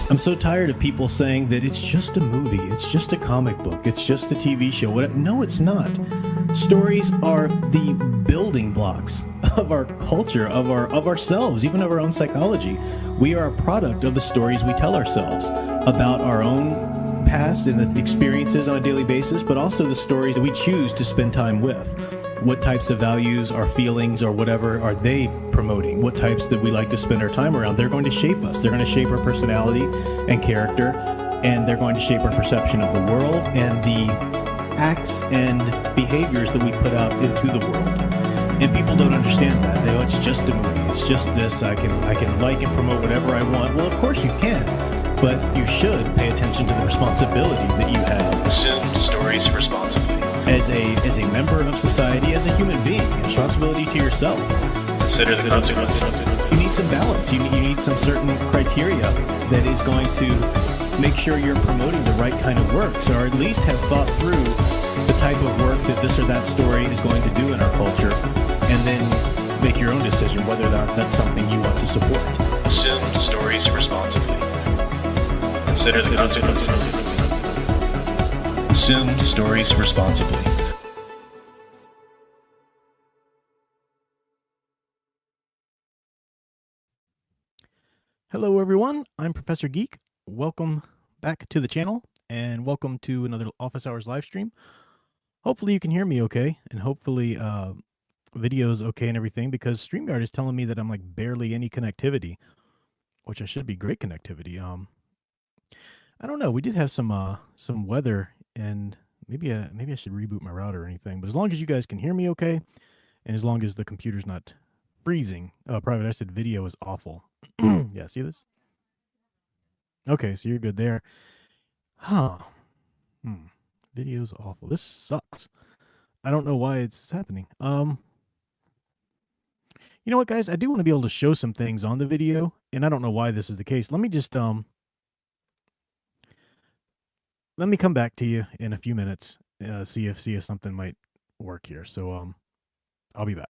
I'm so tired of people saying that it's just a movie, it's just a comic book, it's just a TV show. No, it's not. Stories are the building blocks of our culture, of ourselves, even of our own psychology. We are a product of the stories we tell ourselves about our own past and the experiences on a daily basis, but also the stories that we choose to spend time with. What types of values or feelings or whatever are they promoting? What types that we like to spend our time around? They're going to shape us. They're going to shape our personality and character, and they're going to shape our perception of the world and the acts and behaviors that we put out into the world. And people don't understand that. They go, it's just a movie. It's just this. I can like and promote whatever I want. Well, of course you can, but you should pay attention to the responsibility that you have. Consume stories responsibly. As a member of society, as a human being, responsibility to yourself. Consider the consequences. You need some balance. You need some certain criteria that is going to make sure you're promoting the right kind of works, or at least have thought through the type of work that this or that story is going to do in our culture, and then make your own decision whether or not that's something you want to support. Consume stories responsibly. Consider the consequences. Consume stories responsibly. Hello everyone, I'm Professor Geek. Welcome back to the channel and welcome to another Office Hours live stream. Hopefully you can hear me okay, and hopefully video's okay and everything, because StreamYard is telling me that I'm like barely any connectivity, which I should be great connectivity. I don't know, we did have some weather, and maybe I should reboot my router or anything, but as long as you guys can hear me okay, and as long as the computer's not freezing. Private, I said video is awful. Yeah, see this? Okay, so you're good there. Huh. Video's awful. This sucks. I don't know why it's happening. You know what, guys? I do want to be able to show some things on the video, and I don't know why this is the case. Let me just let me come back to you in a few minutes, see if something might work here. So I'll be back.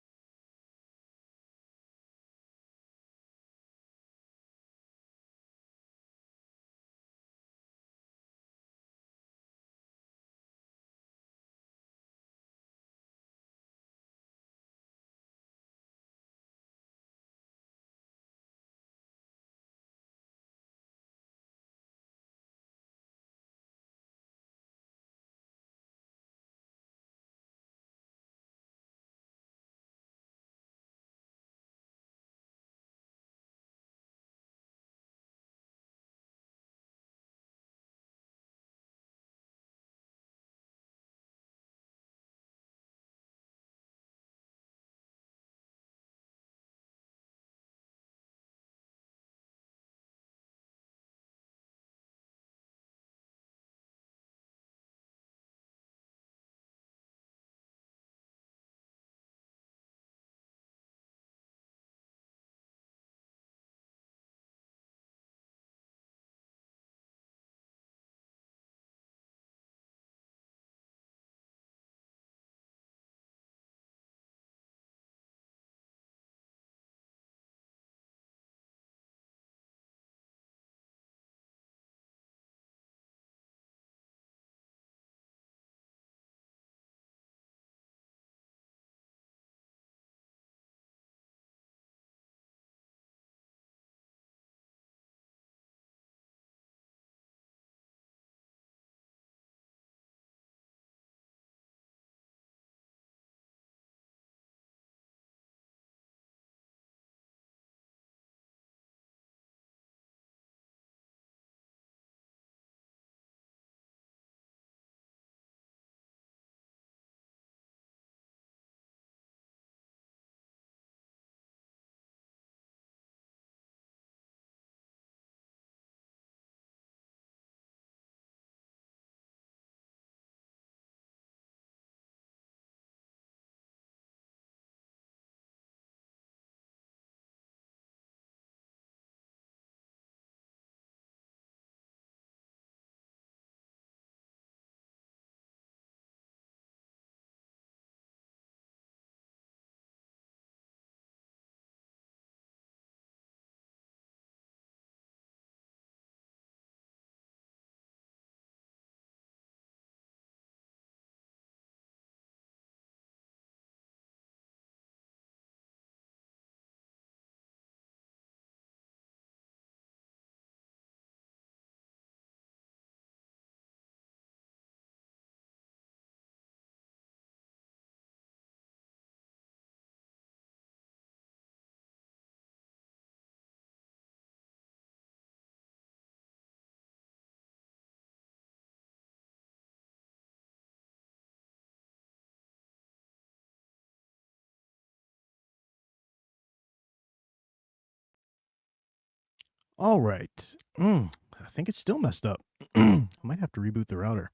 All right. I think it's still messed up. I might have to reboot the router.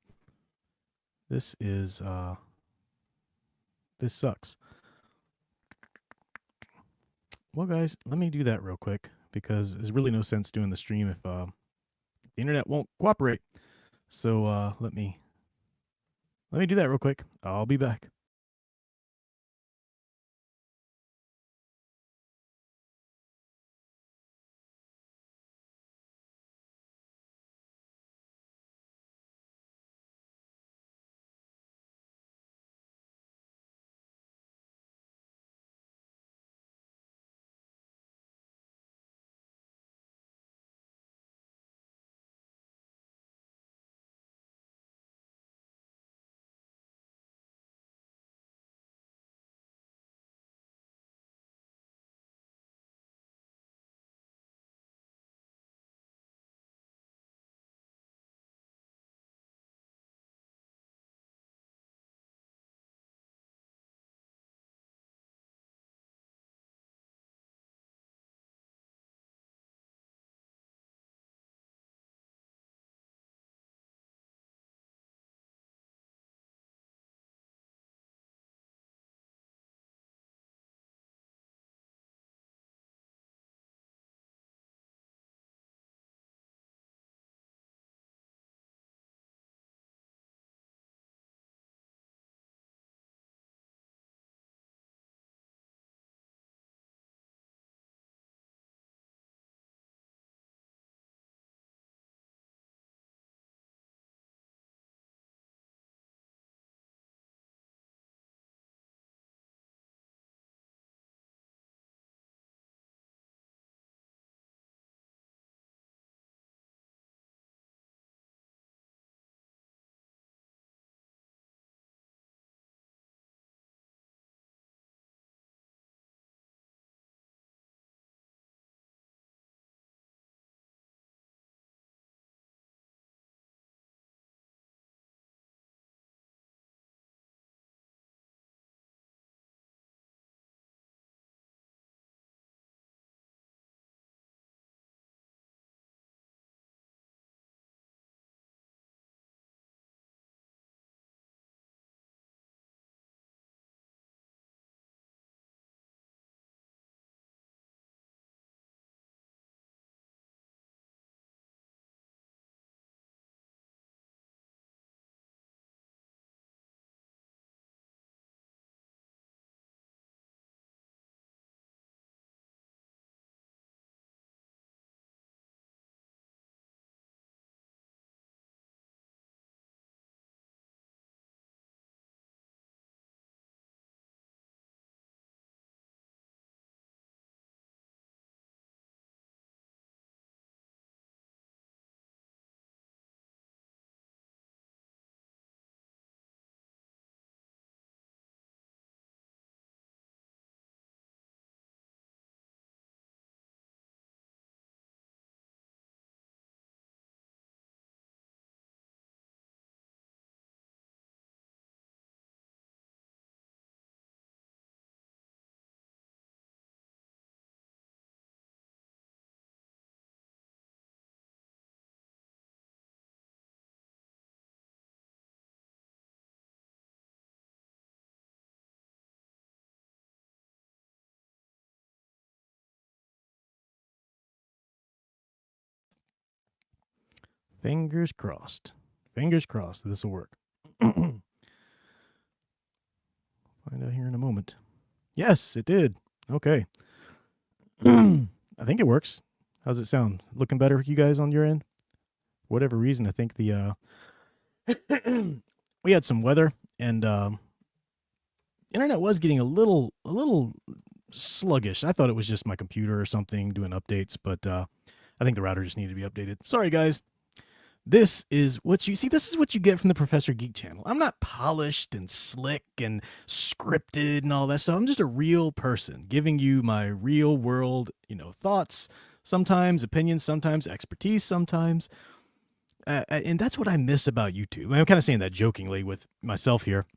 This is this sucks. Well, guys, let me do that real quick because there's really no sense doing the stream if the internet won't cooperate. So let me do that real quick. I'll be back. Fingers crossed. Fingers crossed this will work. Find out here in a moment. Yes, it did. Okay. I think it works. How's it sound? Looking better, you guys, on your end? For whatever reason, I think the we had some weather and internet was getting a little sluggish. I thought it was just my computer or something doing updates, but I think the router just needed to be updated. Sorry, guys. This is what you see. This is what you get from the Professor Geek channel. I'm not polished and slick and scripted and all that stuff. I'm just a real person giving you my real world, thoughts, sometimes opinions, sometimes expertise, sometimes. And that's what I miss about YouTube. I'm kind of saying that jokingly with myself here.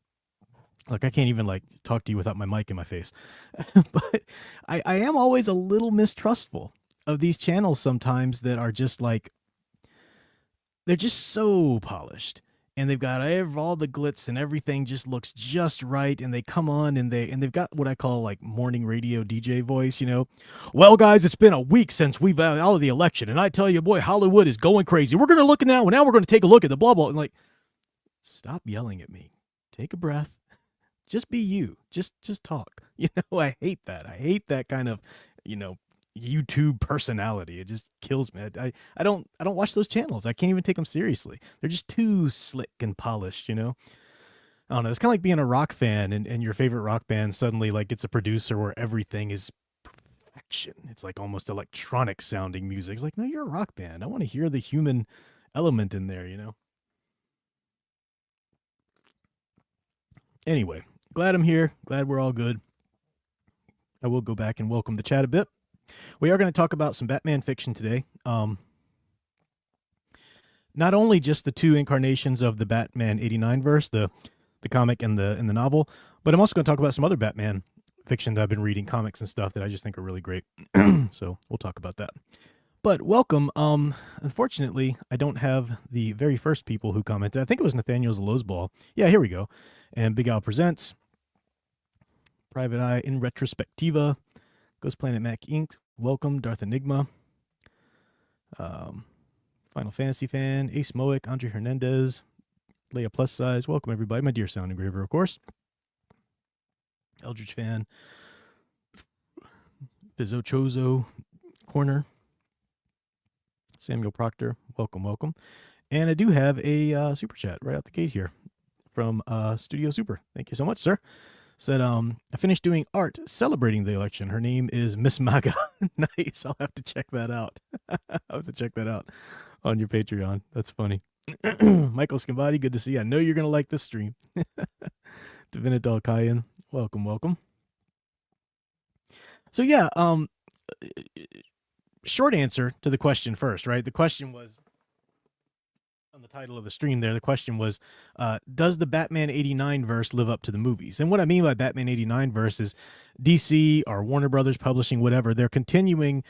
Like, I can't even talk to you without my mic in my face. But I am always a little mistrustful. of these channels sometimes that are just like, they're just so polished, and they've got all the glitz and everything just looks just right, and they come on and they've got what I call like morning radio DJ voice, Well, guys, it's been a week since we've out of the election, and I tell you, boy, Hollywood is going crazy. We're going to look now we're going to take a look at the blah blah, and like, stop yelling at me. Take a breath. Just be you. Just talk. I hate that. I hate that kind of, YouTube personality. It just kills me. I don't watch those channels. I can't even take them seriously. They're just too slick and polished, I don't know. It's kind of like being a rock fan and your favorite rock band suddenly like gets a producer where everything is perfection. It's like almost electronic sounding music. It's like, no, you're a rock band. I want to hear the human element in there, Anyway, glad I'm here. Glad we're all good. I will go back and welcome the chat a bit. We are going to talk about some Batman fiction today. Not only just the two incarnations of the Batman 89 verse, the comic and the novel, but I'm also going to talk about some other Batman fiction that I've been reading, comics and stuff that I just think are really great. So we'll talk about that. But welcome. Unfortunately, I don't have the very first people who commented. I think it was Nathaniel Zalozball. Yeah, here we go. And Big Al Presents, Private Eye in Retrospectiva, Ghost Planet Mac Inc., welcome, Darth Enigma, Final Fantasy fan, Ace Moic, Andre Hernandez, Leia Plus Size, welcome everybody, my dear Sound Engraver, of course, Eldritch fan, Bizzo Chozo, Corner, Samuel Proctor, welcome. And I do have a super chat right out the gate here from Studio Super. Thank you so much, sir. Said, I finished doing art celebrating the election. Her name is Miss Maga. Nice. I'll have to check that out. I'll have to check that out on your Patreon. That's funny. Michael Schimbati, good to see you. I know you're going to like this stream. Divinidal Kayan, welcome. So yeah, short answer to the question first, right? The question was, on the title of the stream there, the question was, does the Batman 89 verse live up to the movies? And what I mean by Batman 89 verse is DC or Warner Brothers Publishing, whatever, they're continuing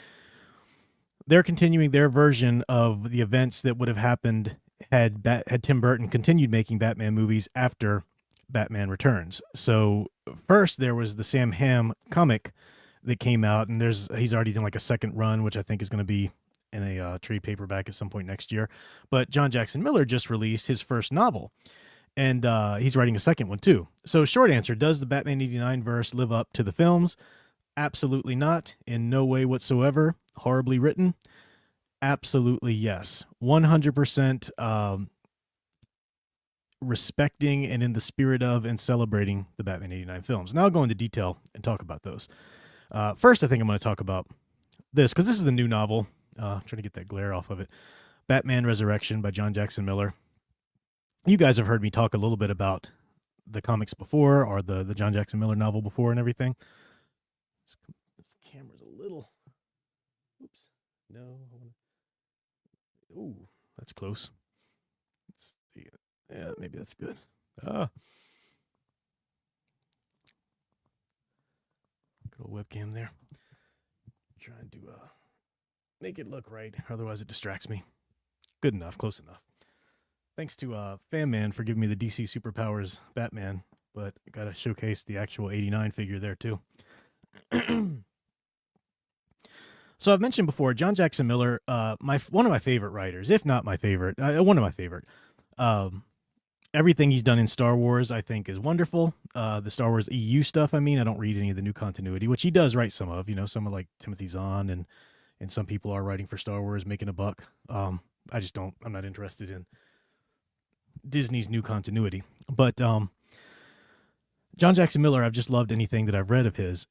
their version of the events that would have happened had Tim Burton continued making Batman movies after Batman Returns. So first there was the Sam Hamm comic that came out, and he's already done like a second run, which I think is going to be in a trade paperback at some point next year. But John Jackson Miller just released his first novel, and he's writing a second one too. So short answer, does the Batman 89 verse live up to the films? Absolutely not. In no way whatsoever. Horribly written. Absolutely yes. 100% respecting and in the spirit of and celebrating the Batman 89 films. Now I'll go into detail and talk about those. First, I think I'm going to talk about this, because this is the new novel. Trying to get that glare off of it. Batman Resurrection by John Jackson Miller. You guys have heard me talk a little bit about the comics before, or the John Jackson Miller novel before and everything. This camera's a little... Oops. No. Ooh, that's close. Let's see. Yeah, maybe that's good. Good old webcam there. Trying to make it look right, otherwise it distracts me. Good enough, close enough. Thanks to Fan Man for giving me the DC Superpowers Batman, but I gotta showcase the actual 89 figure there too. So I've mentioned before, John Jackson Miller, one of my favorite writers, if not my favorite, one of my favorite. Everything he's done in Star Wars, I think, is wonderful. The Star Wars EU stuff, I don't read any of the new continuity, which he does write some of, some of like Timothy Zahn and some people are writing for Star Wars, making a buck. I'm not interested in Disney's new continuity. But John Jackson Miller, I've just loved anything that I've read of his.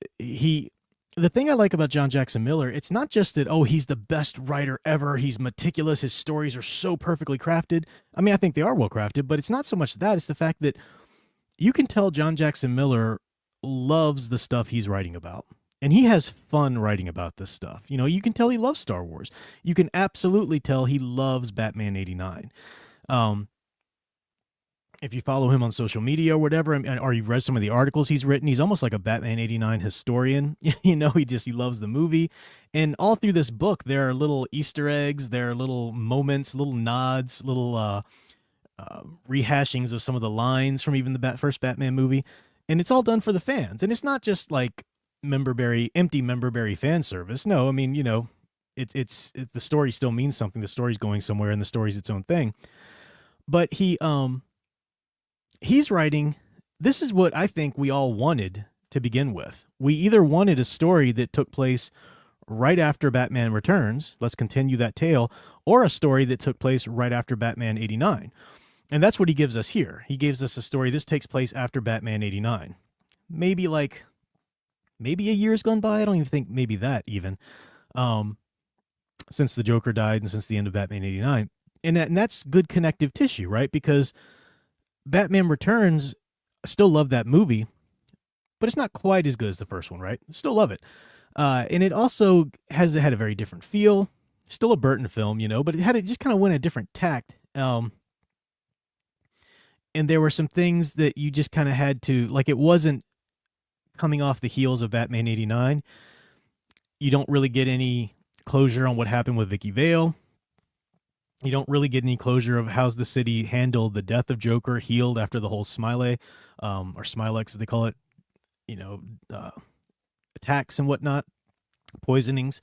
The thing I like about John Jackson Miller, it's not just that, he's the best writer ever. He's meticulous. His stories are so perfectly crafted. I think they are well crafted, but it's not so much that. It's the fact that you can tell John Jackson Miller loves the stuff he's writing about. And he has fun writing about this stuff. You can tell he loves Star Wars. You can absolutely tell he loves Batman 89. if you follow him on social media or whatever, or you've read some of the articles he's written, he's almost like a Batman 89 historian. He loves the movie. And all through this book, there are little Easter eggs, there are little moments, little nods, little rehashings of some of the lines from even the first Batman movie. And it's all done for the fans. And it's not just like empty memberberry fan service. No, I mean, it's the story still means something. The story's going somewhere and the story's its own thing. But he's writing, this is what I think we all wanted to begin with. We either wanted a story that took place right after Batman Returns, let's continue that tale, or a story that took place right after Batman 89. And that's what he gives us here. He gives us a story. This takes place after Batman 89. Maybe a year's gone by. I don't even think maybe that even, since the Joker died and since the end of Batman 89. And that's good connective tissue, right? Because Batman Returns, I still love that movie, but it's not quite as good as the first one, right? Still love it. And it also had a very different feel. Still a Burton film, but it just kind of went a different tact. And there were some things that you just kind of had to, like, it wasn't coming off the heels of Batman 89. You don't really get any closure on what happened with Vicky Vale. You don't really get any closure of how's the city handled the death of Joker, healed after the whole Smiley, or Smilex as they call it, attacks and whatnot, poisonings.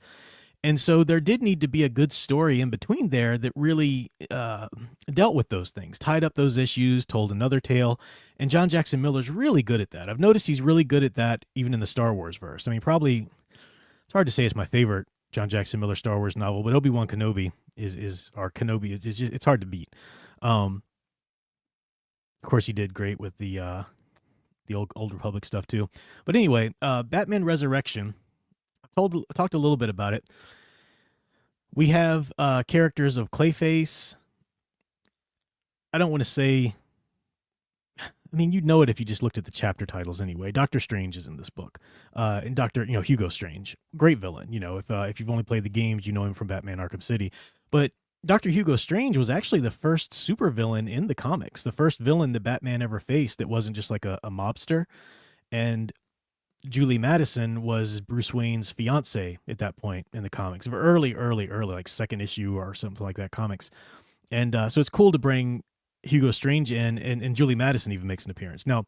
And so there did need to be a good story in between there that really dealt with those things, tied up those issues, told another tale. And John Jackson Miller's really good at that. I've noticed he's really good at that even in the Star Wars verse. I mean, probably, it's hard to say it's my favorite John Jackson Miller Star Wars novel, but Obi-Wan Kenobi is our Kenobi. It's hard to beat. Of course, he did great with the old Republic stuff too. But anyway, Batman Resurrection. I talked a little bit about it. We have characters of Clayface. I don't want to say. I mean, you'd know it if you just looked at the chapter titles anyway. Doctor Strange is in this book, and Hugo Strange, great villain. If you've only played the games, you know him from Batman Arkham City. But Dr. Hugo Strange was actually the first supervillain in the comics, the first villain that Batman ever faced that wasn't just like a mobster. And Julie Madison was Bruce Wayne's fiance at that point in the comics, early, like second issue or something like that comics. And so it's cool to bring Hugo Strange in, and Julie Madison even makes an appearance. Now,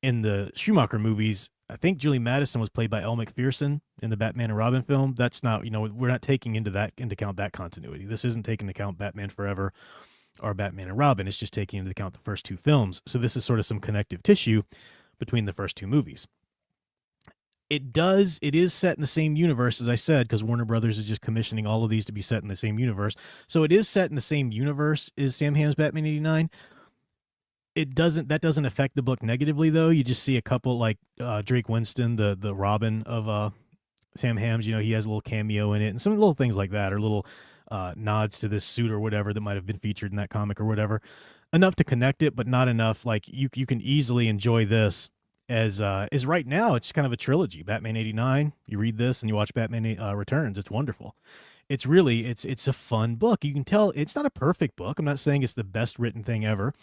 in the Schumacher movies, I think Julie Madison was played by Elle Macpherson in the Batman and Robin film. That's not, we're not taking into account that continuity. This isn't taking into account Batman Forever or Batman and Robin. It's just taking into account the first two films. So this is sort of some connective tissue between the first two movies. It is set in the same universe, as I said, because Warner Brothers is just commissioning all of these to be set in the same universe. So it is set in the same universe as Sam Hamm's Batman 89. That doesn't affect the book negatively, though. You just see a couple, like Drake Winston, the Robin of Sam Hamm's, he has a little cameo in it, and some little things like that, or little nods to this suit or whatever that might have been featured in that comic or whatever. Enough to connect it, but not enough. Like, you can easily enjoy this as right now, it's kind of a trilogy. Batman 89, you read this and you watch Batman Returns. It's wonderful. It's really, it's a fun book. You can tell it's not a perfect book. I'm not saying it's the best written thing ever.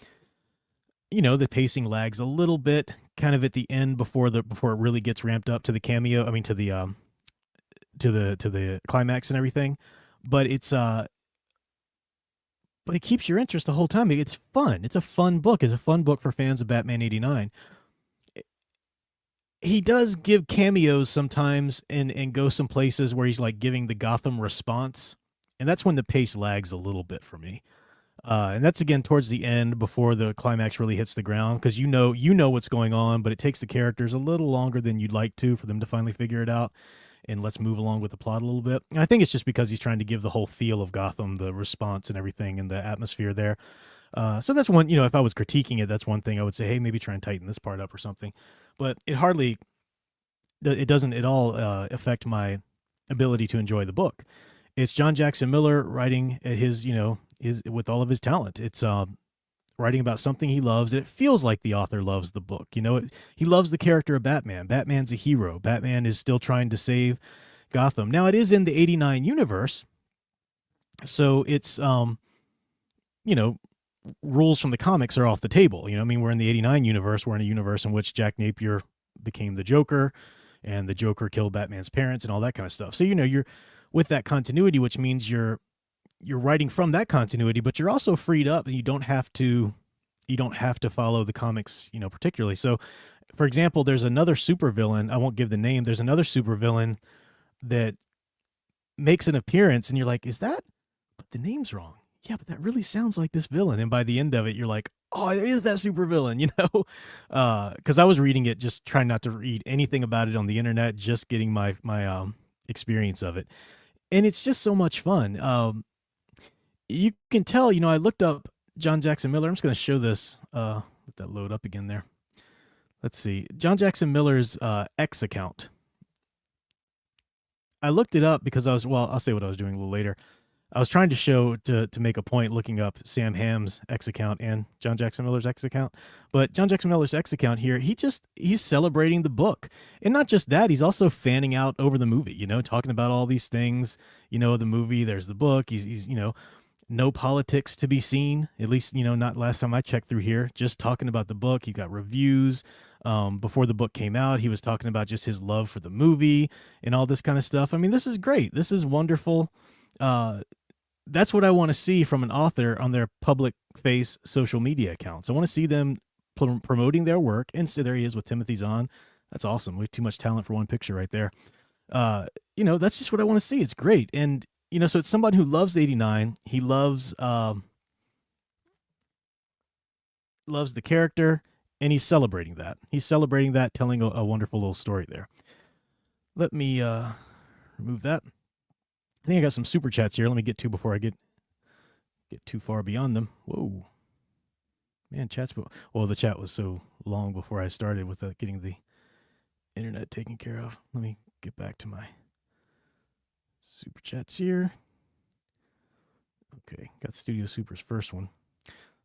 The pacing lags a little bit kind of at the end before it really gets ramped up to the cameo. I mean, to the climax and everything, but it keeps your interest the whole time. It's fun. It's a fun book. It's a fun book for fans of Batman 89. He does give cameos sometimes and go some places where he's like giving the Gotham response. And that's when the pace lags a little bit for me. And that's again towards the end before the climax really hits the ground, because you know what's going on, but it takes the characters a little longer than you'd like to for them to finally figure it out. And let's move along with the plot a little bit. And I think it's just because he's trying to give the whole feel of Gotham, the response and everything, and the atmosphere there. So that's one, if I was critiquing it, that's one thing I would say, hey, maybe try and tighten this part up or something. But it doesn't at all affect my ability to enjoy the book. It's John Jackson Miller writing at his with all of his talent. It's writing about something he loves, and it feels like the author loves the book. He loves the character of Batman. Batman's a hero. Batman is still trying to save Gotham. Now, it is in the 89 universe, so it's rules from the comics are off the table. You know, I mean, we're in the 89 universe. We're in a universe in which Jack Napier became the Joker, and the Joker killed Batman's parents and all that kind of stuff. So, you know, you're with that continuity, which means you're writing from that continuity, but you're also freed up and you don't have to follow the comics, you know, particularly. So, for example, there's another supervillain. I won't give the name. There's another supervillain that makes an appearance, and you're like, is that? But the name's wrong. Yeah, but that really sounds like this villain. And by the end of it, you're like, oh, there is that supervillain, you know? Because I was reading it, just trying not to read anything about it on the internet, just getting my experience of it. And it's just so much fun. You can tell, you know, I looked up John Jackson Miller. I'm just going to show this. Let that load up again there. Let's see. John Jackson Miller's X account. I looked it up because I'll say what I was doing a little later. I was trying to show, to make a point, looking up Sam Hamm's X account and John Jackson Miller's X account. But John Jackson Miller's X account here, he's celebrating the book. And not just that, he's also fanning out over the movie, you know, talking about all these things, you know, the movie, there's the book. He's you know, no politics to be seen, at least, you know, not last time I checked through here, just talking about the book. He got reviews. Before the book came out, he was talking about just his love for the movie and all this kind of stuff. I mean, this is great. This is wonderful. That's what I want to see from an author on their public face social media accounts. I want to see them promoting their work. And so there he is with Timothy Zahn. That's awesome. We have too much talent for one picture right there. You know, that's just what I want to see. It's great. And, you know, so it's somebody who loves 89. He loves the character, and he's celebrating that. He's celebrating that, telling a wonderful little story there. Let me remove that. I think I got some super chats here. Let me get to before I get too far beyond them. Whoa, man, well, the chat was so long before I started with getting the internet taken care of. Let me get back to my super chats here. Okay, got Studio Super's first one.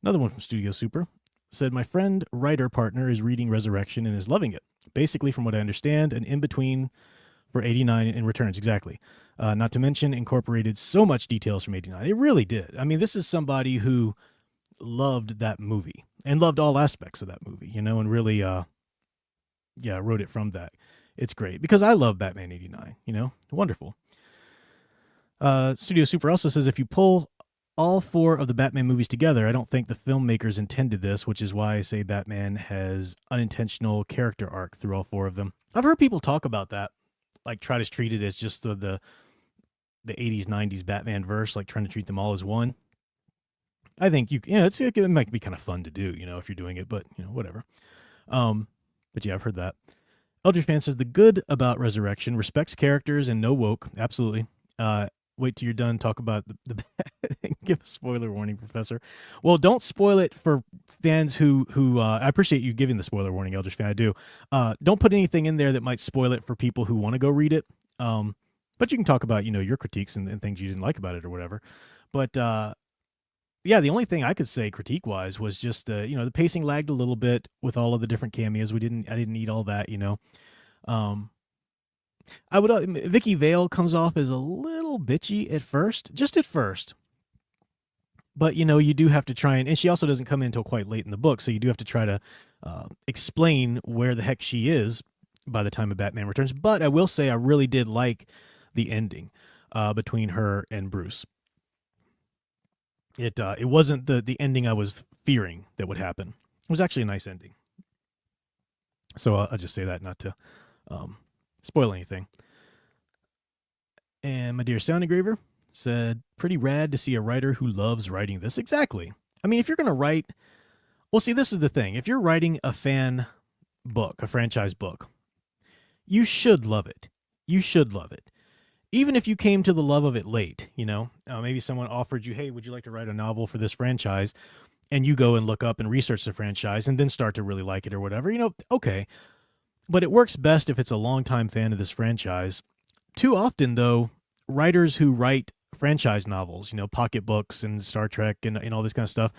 Another one from Studio Super said, my friend writer partner is reading Resurrection and is loving it. Basically, from what I understand, an in-between for 89 and Returns, exactly. Not to mention incorporated so much details from 89. It really did. I mean, this is somebody who loved that movie and loved all aspects of that movie, you know, and really, wrote it from that. It's great because I love Batman 89, you know, wonderful. Studio Super also says, if you pull all four of the Batman movies together, I don't think the filmmakers intended this, which is why I say Batman has unintentional character arc through all four of them. I've heard people talk about that, like try to treat it as just the 80s, 90s Batman verse, like trying to treat them all as one. I think it might be kind of fun to do, you know, if you're doing it, but you know, whatever. But yeah, I've heard that. Eldritch Fan says, the good about Resurrection, respects characters and no woke. Absolutely. Wait till you're done. Talk about the give a spoiler warning, Professor. Well, don't spoil it for fans who I appreciate you giving the spoiler warning, Eldritch Fan. I do. Don't put anything in there that might spoil it for people who want to go read it. But you can talk about, you know, your critiques and things you didn't like about it or whatever. But yeah, the only thing I could say critique wise was just you know, the pacing lagged a little bit with all of the different cameos. I didn't need all that, you know. Vicky Vale comes off as a little bitchy at first, just at first. But, you know, you do have to try and she also doesn't come in until quite late in the book, so you do have to try to explain where the heck she is by the time of Batman Returns. But I will say I really did like the ending between her and Bruce. It wasn't the ending I was fearing that would happen. It was actually a nice ending. So I'll just say that not to spoil anything. And my dear Sound Engraver said, pretty rad to see a writer who loves writing this. Exactly. I mean, if you're going to write, well, see, this is the thing. If you're writing a fan book, a franchise book, you should love it. You should love it. Even if you came to the love of it late, you know, maybe someone offered you, hey, would you like to write a novel for this franchise? And you go and look up and research the franchise and then start to really like it or whatever, you know, okay. But it works best if it's a longtime fan of this franchise. Too often, though, writers who write franchise novels, you know, pocketbooks and Star Trek and all this kind of stuff,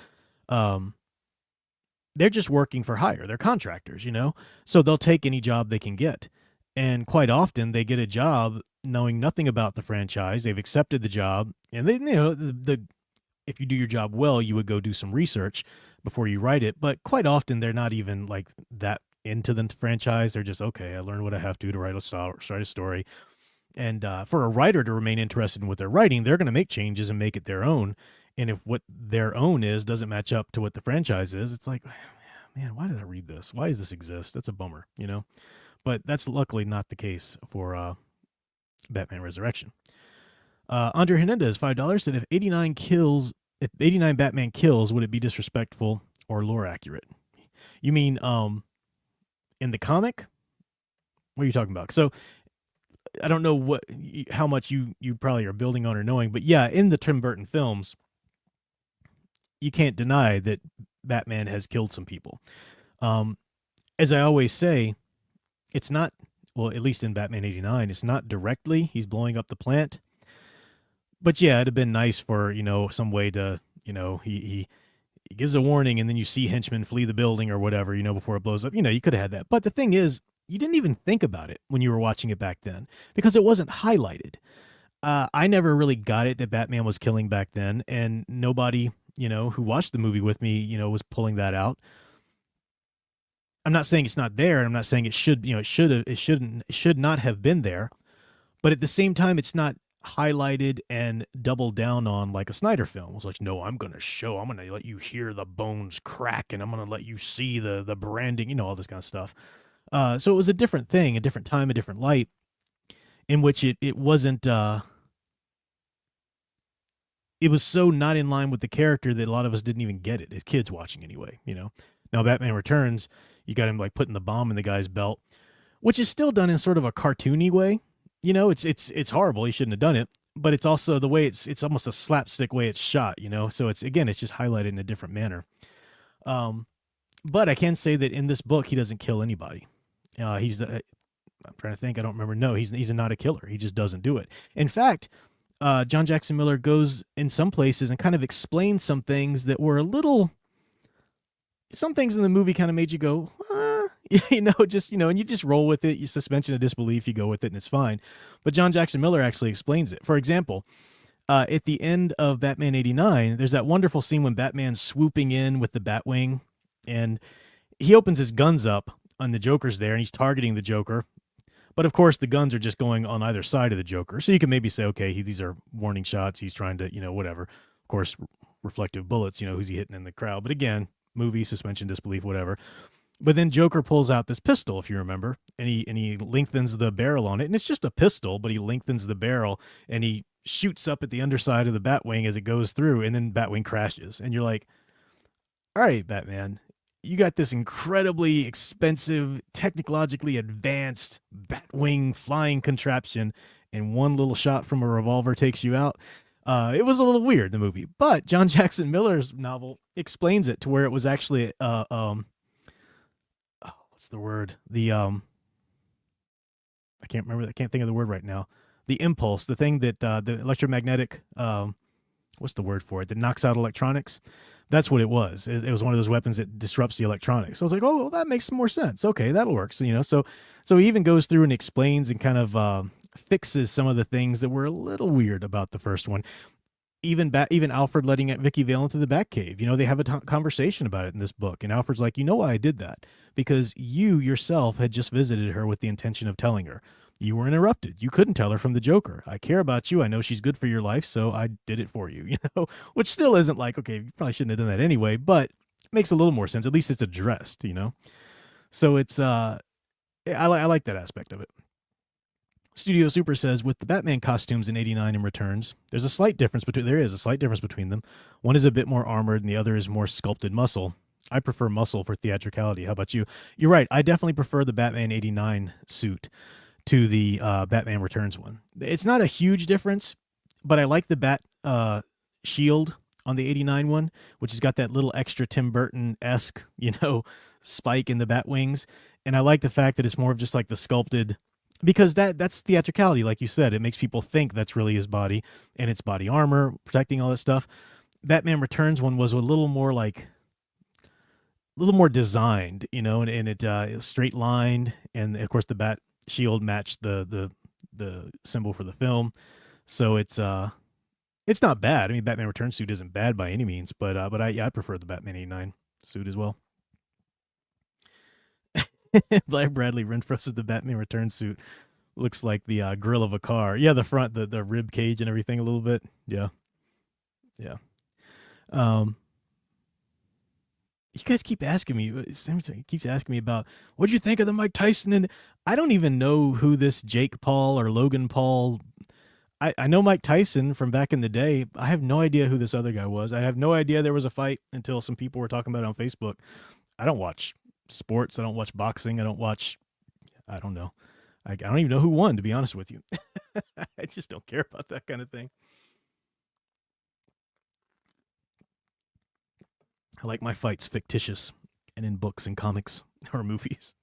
they're just working for hire. They're contractors, you know, so they'll take any job they can get. And quite often they get a job knowing nothing about the franchise. They've accepted the job, and they, you know, the if you do your job well, you would go do some research before you write it. But quite often, they're not even like that into the franchise. They're just, okay, I learned what I have to write a story. And for a writer to remain interested in what they're writing, they're going to make changes and make it their own. And if what their own is doesn't match up to what the franchise is, it's like, man, why did I read this? Why does this exist? That's a bummer, you know? But that's luckily not the case for Batman Resurrection. Andre Hernandez, $5, said if 89 Batman kills, would it be disrespectful or lore accurate? You mean in the comic? What are you talking about? So I don't know how much you probably are building on or knowing, but yeah, in the Tim Burton films, you can't deny that Batman has killed some people. As I always say, it's not, well, at least in Batman 89, it's not directly, he's blowing up the plant. But yeah, it'd have been nice for, some way to, he gives a warning and then you see henchmen flee the building or whatever, before it blows up. You could have had that. But the thing is, you didn't even think about it when you were watching it back then because it wasn't highlighted. I never really got it that Batman was killing back then, and nobody, who watched the movie with me, was pulling that out. I'm not saying it's not there, and I'm not saying it should, it should not have been there. But at the same time, it's not highlighted and doubled down on like a Snyder film. It's like, no, I'm going to let you hear the bones crack, and I'm going to let you see the branding, all this kind of stuff. So it was a different thing, a different time, a different light, in which it wasn't, it was so not in line with the character that a lot of us didn't even get it, as kids watching anyway, Now Batman Returns, you got him like putting the bomb in the guy's belt, which is still done in sort of a cartoony way. It's horrible. He shouldn't have done it, but it's also the way it's almost a slapstick way it's shot, So it's just highlighted in a different manner. But I can say that in this book, he doesn't kill anybody. I'm trying to think. I don't remember. No, he's not a killer. He just doesn't do it. In fact, John Jackson Miller goes in some places and kind of explains some things that were some things in the movie kind of made you go, and you just roll with it. You suspension of disbelief, you go with it, and it's fine. But John Jackson Miller actually explains it. For example, at the end of Batman 89, there's that wonderful scene when Batman's swooping in with the Batwing, and he opens his guns up on the Joker's there, and he's targeting the Joker. But of course, the guns are just going on either side of the Joker. So you can maybe say, okay, these are warning shots. He's trying to, whatever. Of course, reflective bullets, who's he hitting in the crowd? But again, movie, suspension, disbelief, whatever. But then Joker pulls out this pistol, if you remember, and he lengthens the barrel on it. And it's just a pistol, but he lengthens the barrel, and he shoots up at the underside of the Batwing as it goes through, and then Batwing crashes. And you're like, all right, Batman, you got this incredibly expensive, technologically advanced Batwing flying contraption, and one little shot from a revolver takes you out. It was a little weird, the movie, but John Jackson Miller's novel explains it to where it was actually, what's the word? I can't remember. I can't think of the word right now. The impulse, the thing that the electromagnetic, what's the word for it? That knocks out electronics. That's what it was. It was one of those weapons that disrupts the electronics. So I was like, oh, well, that makes more sense. Okay, that'll work. So, so he even goes through and explains and kind of fixes some of the things that were a little weird about the first one. Even Alfred letting Vicky Vale into the Batcave. They have a conversation about it in this book. And Alfred's like, you know why I did that? Because you yourself had just visited her with the intention of telling her. You were interrupted. You couldn't tell her from the Joker. I care about you. I know she's good for your life, so I did it for you, which still isn't like, okay, you probably shouldn't have done that anyway, but it makes a little more sense. At least it's addressed, So it's, I like that aspect of it. Studio Super says, with the Batman costumes in 89 and Returns, there is a slight difference between them. One is a bit more armored and the other is more sculpted muscle. I prefer muscle for theatricality. How about you? You're right. I definitely prefer the Batman 89 suit to the Batman Returns one. It's not a huge difference, but I like the Bat shield on the 89 one, which has got that little extra Tim Burton-esque, spike in the bat wings. And I like the fact that it's more of just like the sculpted, because that's theatricality, like you said. It makes people think that's really his body, and it's body armor, protecting all that stuff. Batman Returns one was a little more designed, and it straight lined, and of course the bat shield matched the symbol for the film. So it's It's not bad. I mean, Batman Returns suit isn't bad by any means, but I prefer the Batman '89 suit as well. Bradley Renfro's is the Batman Returns suit. Looks like the grill of a car. Yeah, the front, the rib cage and everything a little bit. Yeah, yeah. Um, you guys keep asking me. Sam keeps asking me about what'd you think of the Mike Tyson, and I don't even know who this Jake Paul or Logan Paul. I know Mike Tyson from back in the day. I have no idea who this other guy was. I have no idea there was a fight until some people were talking about it on Facebook. I don't watch sports. I don't watch boxing. I don't know. I don't even know who won, to be honest with you. I just don't care about that kind of thing. I like my fights fictitious and in books and comics or movies.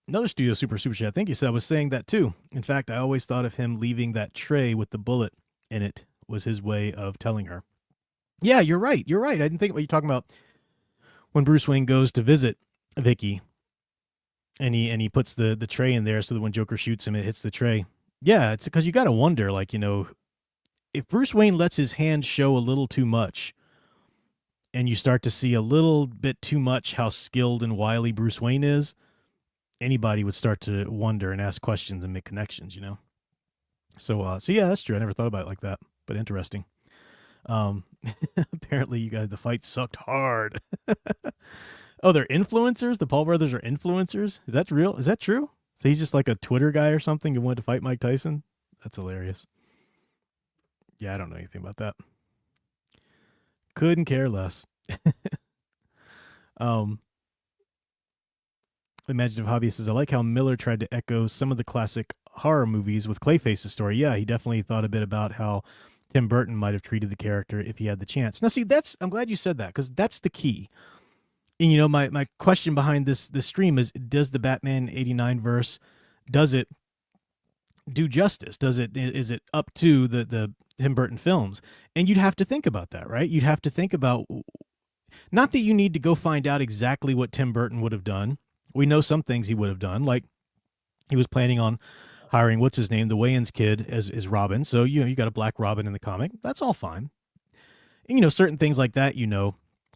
Another Studio Super Chat. Thank you. So I was saying that too. In fact, I always thought of him leaving that tray with the bullet in it was his way of telling her. Yeah, you're right. You're right. I didn't think what you're talking about when Bruce Wayne goes to visit Vicky and he puts the tray in there so that when Joker shoots him, it hits the tray. Yeah, it's because you got to wonder, like, if Bruce Wayne lets his hand show a little too much and you start to see a little bit too much how skilled and wily Bruce Wayne is, anybody would start to wonder and ask questions and make connections, So yeah, that's true. I never thought about it like that, but interesting. Apparently you guys, the fight sucked hard. Oh, they're influencers? The Paul brothers are influencers? Is that real? Is that true? So he's just like a Twitter guy or something who wanted to fight Mike Tyson? That's hilarious. Yeah, I don't know anything about that. Couldn't care less. Imaginative Hobbyist says, I like how Miller tried to echo some of the classic horror movies with Clayface's story. Yeah, he definitely thought a bit about how Tim Burton might have treated the character if he had the chance. Now, see, I'm glad you said that, because that's the key. And, my question behind this stream is, does the Batman '89 verse, does it do justice? Is it up to the Tim Burton films? And you'd have to think about that, right? You'd have to think about, not that you need to go find out exactly what Tim Burton would have done. We know some things he would have done, like he was planning on hiring, what's his name, the Wayans kid as Robin. So, you got a black Robin in the comic. That's all fine. And, certain things like that,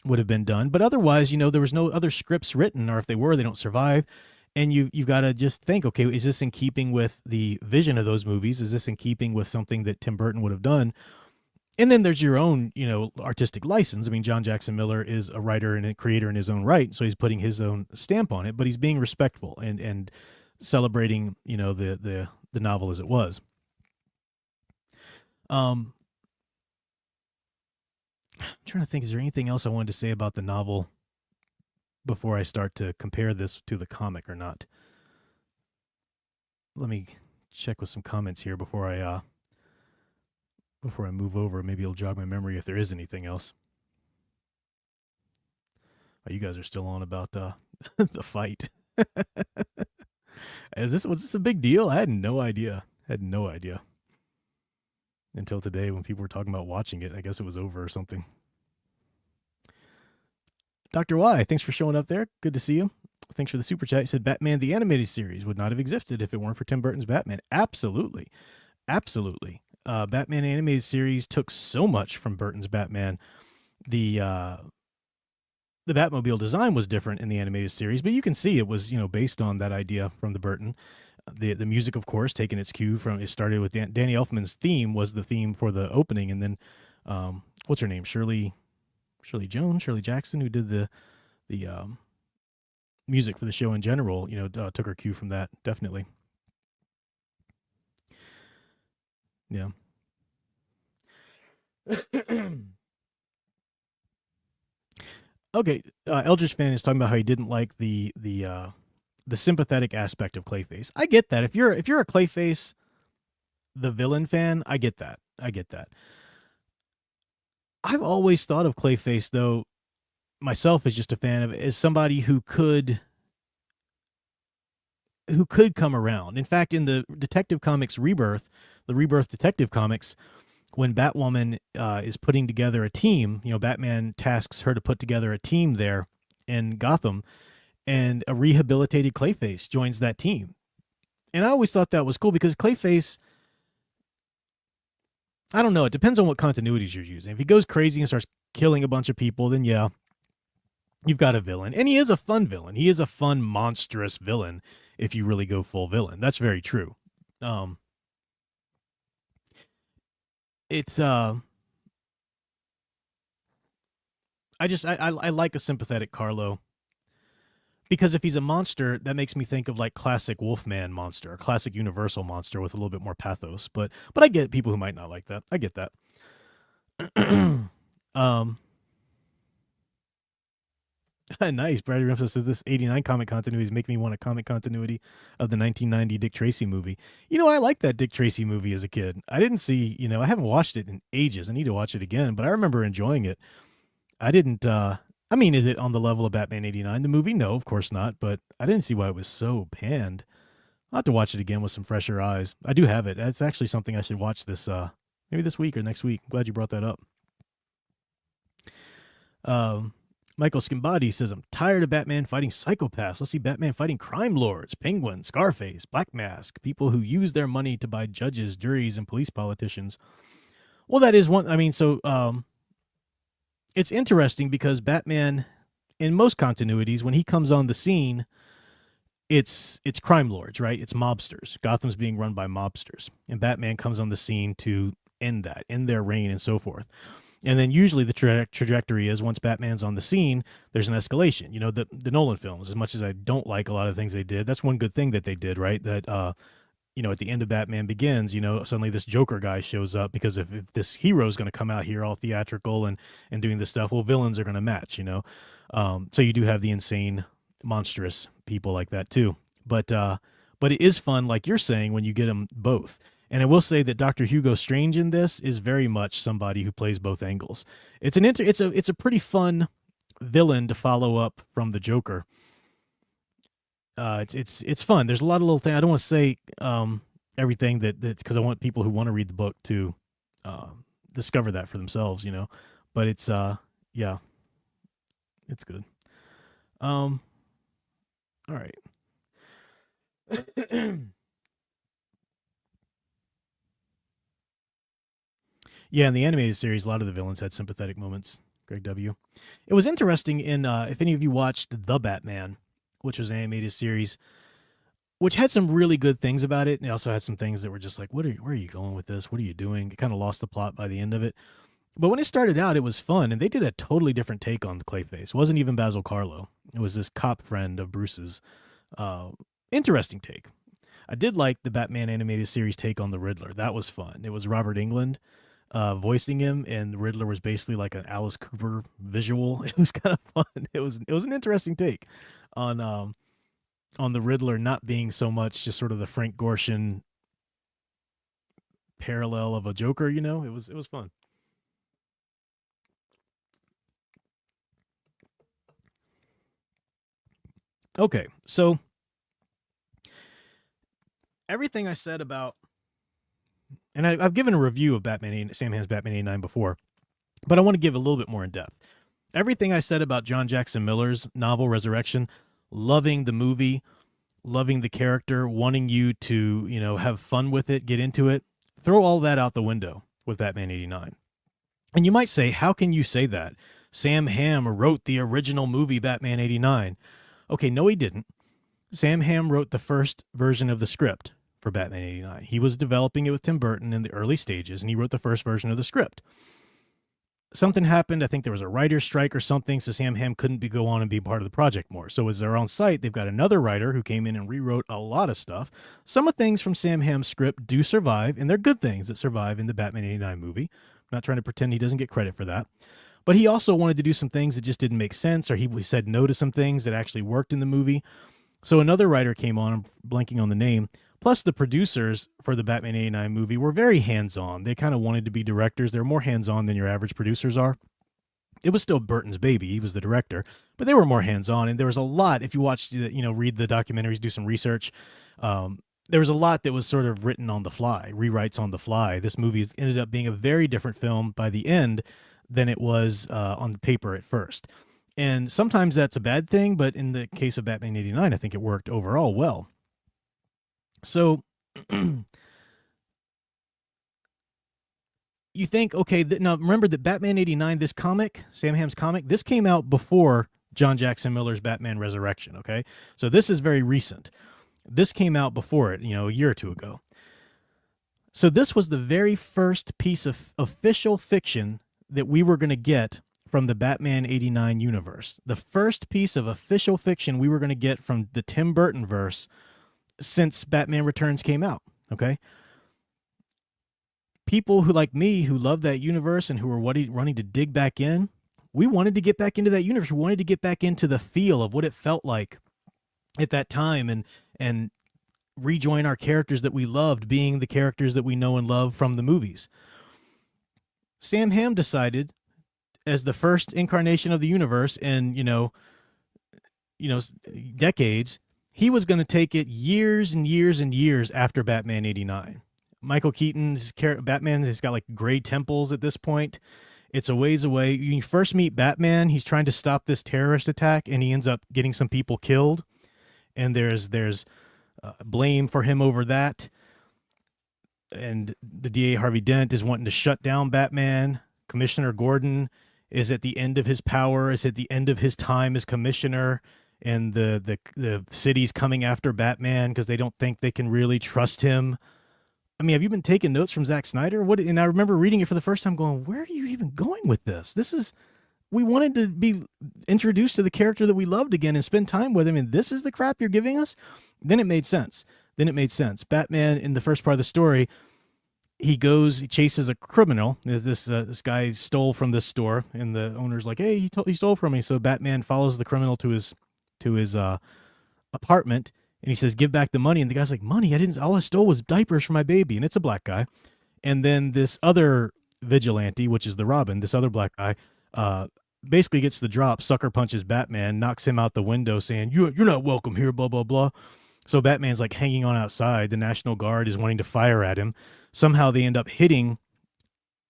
would have been done. But otherwise, there was no other scripts written, or if they were, they don't survive. And you've got to just think, okay, is this in keeping with the vision of those movies? Is this in keeping with something that Tim Burton would have done? And then there's your own, artistic license. I mean, John Jackson Miller is a writer and a creator in his own right, so he's putting his own stamp on it, but he's being respectful and celebrating, the novel as it was. I'm trying to think, is there anything else I wanted to say about the novel before I start to compare this to the comic or not? Let me check with some comments here before I move over. Maybe it'll jog my memory if there is anything else. Oh, you guys are still on about the fight. Was this a big deal? I had no idea. Until today when people were talking about watching it. I guess it was over or something. Dr. Y, thanks for showing up there. Good to see you. Thanks for the super chat. He said Batman the Animated Series would not have existed if it weren't for Tim Burton's Batman. Absolutely. Batman Animated Series took so much from Burton's Batman. The Batmobile design was different in the animated series, but you can see it was, based on that idea from the Burton. The music, of course, taking its cue from, it started with Danny Elfman's theme was the theme for the opening, and then what's her name, Shirley Jackson, who did the music for the show in general, took her cue from that, definitely. Yeah. Okay, Eldritch Fan is talking about how he didn't like the sympathetic aspect of Clayface. I get that. If you're a Clayface, the villain fan, I get that. I've always thought of Clayface, though, myself as just a fan of, as somebody who could come around. In fact, in the Detective Comics Rebirth, the Rebirth Detective Comics, when Batwoman is putting together a team, Batman tasks her to put together a team there in Gotham, and a rehabilitated Clayface joins that team. And I always thought that was cool because Clayface, I don't know. It depends on what continuities you're using. If he goes crazy and starts killing a bunch of people, then yeah, you've got a villain. And he is a fun villain. He is a fun, monstrous villain if you really go full villain. That's very true. It's I like a sympathetic Carlo, because if he's a monster, that makes me think of like classic Wolfman monster, classic Universal monster with a little bit more pathos. But I get people who might not like that. I get that. Nice. Brady Ramsey says this 89 comic continuities make me want a comic continuity of the 1990 Dick Tracy movie. I like that Dick Tracy movie as a kid. I didn't see, I haven't watched it in ages. I need to watch it again, but I remember enjoying it. I didn't, is it on the level of Batman 89, the movie? No, of course not, but I didn't see why it was so panned. I'll have to watch it again with some fresher eyes. I do have it. That's actually something I should watch maybe this week or next week. I'm glad you brought that up. Michael Skimbadi says, I'm tired of Batman fighting psychopaths. Let's see Batman fighting crime lords, Penguin, Scarface, Black Mask, people who use their money to buy judges, juries, and police politicians. Well, that is one. It's interesting because Batman, in most continuities, when he comes on the scene, it's crime lords, right? It's mobsters. Gotham's being run by mobsters. And Batman comes on the scene to end their reign and so forth. And then usually the trajectory is once Batman's on the scene, there's an escalation. The Nolan films, as much as I don't like a lot of things they did, that's one good thing that they did, right? That, at the end of Batman Begins, suddenly this Joker guy shows up because if this hero is going to come out here all theatrical and doing this stuff, well, villains are going to match, So you do have the insane, monstrous people like that too. But it is fun, like you're saying, when you get them both. And I will say that Dr. Hugo Strange in this is very much somebody who plays both angles. It's a pretty fun villain to follow up from the Joker. It's fun. There's a lot of little things. I don't want to say everything that because I want people who want to read the book to discover that for themselves, But it's yeah, it's good. All right. Yeah, in the animated series, a lot of the villains had sympathetic moments. Greg W. It was interesting in if any of you watched The Batman, which was an animated series, which had some really good things about it, and it also had some things that were just like, where are you going with this? What are you doing? It kind of lost the plot by the end of it. But when it started out, it was fun, and they did a totally different take on the Clayface. It wasn't even Basil Carlo. It was this cop friend of Bruce's. Interesting take. I did like the Batman animated series take on the Riddler. That was fun. It was Robert Englund voicing him, and the Riddler was basically like an Alice Cooper visual. It was kind of fun. It was an interesting take on the Riddler not being so much just sort of the Frank Gorshin parallel of a Joker. It was fun. Okay, so everything I said about, and I've given a review of Sam Hamm's Batman 89 before, but I want to give a little bit more in depth. Everything I said about John Jackson Miller's novel Resurrection, loving the movie, loving the character, wanting you to, have fun with it, get into it, throw all that out the window with Batman 89. And you might say, how can you say that? Sam Hamm wrote the original movie Batman 89. Okay, no, he didn't. Sam Hamm wrote the first version of the script for Batman 89. He was developing it with Tim Burton in the early stages, and he wrote the first version of the script. Something happened. I think there was a writer's strike or something, so Sam Hamm couldn't go on and be part of the project more. So as they're on site, they've got another writer who came in and rewrote a lot of stuff. Some of things from Sam Hamm's script do survive, and they're good things that survive in the Batman 89 movie. I'm not trying to pretend he doesn't get credit for that. But he also wanted to do some things that just didn't make sense, or he said no to some things that actually worked in the movie. So another writer came on, I'm blanking on the name, plus the producers for the Batman 89 movie were very hands-on. They kind of wanted to be directors. They're more hands-on than your average producers are. It was still Burton's baby. He was the director, but they were more hands-on. And there was a lot, if you watch, read the documentaries, do some research, there was a lot that was sort of written on the fly, rewrites on the fly. This movie ended up being a very different film by the end than it was on the paper at first. And sometimes that's a bad thing, but in the case of Batman 89, I think it worked overall well. So you think, okay, now remember that Batman 89, this comic, Sam Hamm's comic, this came out before John Jackson Miller's Batman Resurrection, okay? So this is very recent. This came out before it, a year or two ago. So this was the very first piece of official fiction that we were going to get from the Batman 89 universe. The first piece of official fiction we were going to get from the Tim Burton verse since Batman Returns came out, okay? People who, like me, who love that universe and who were wanting to dig back in, we wanted to get back into that universe. We wanted to get back into the feel of what it felt like at that time and rejoin our characters that we loved being the characters that we know and love from the movies. Sam Hamm decided, as the first incarnation of the universe in, decades, he was going to take it years and years and years after Batman 89. Michael Keaton's Batman has got like gray temples at this point. It's a ways away. You first meet Batman. He's trying to stop this terrorist attack, and he ends up getting some people killed. And there's blame for him over that. And the DA Harvey Dent is wanting to shut down Batman. Commissioner Gordon is at the end of his power, is at the end of his time as commissioner. And the city's coming after Batman because they don't think they can really trust him. I mean, have you been taking notes from Zack Snyder? And I remember reading it for the first time going, where are you even going with this? We wanted to be introduced to the character that we loved again and spend time with him, and this is the crap you're giving us? Then it made sense. Batman, in the first part of the story, he chases a criminal. This guy stole from this store, and the owner's like, hey, he stole from me. So Batman follows the criminal to his apartment, and he says, give back the money. And the guy's like, money? All I stole was diapers for my baby. And it's a black guy. And then this other vigilante, which is the Robin, this other black guy, basically gets the drop, sucker punches Batman, knocks him out the window saying, you're not welcome here, blah, blah, blah. So Batman's like hanging on outside. The National Guard is wanting to fire at him. Somehow they end up hitting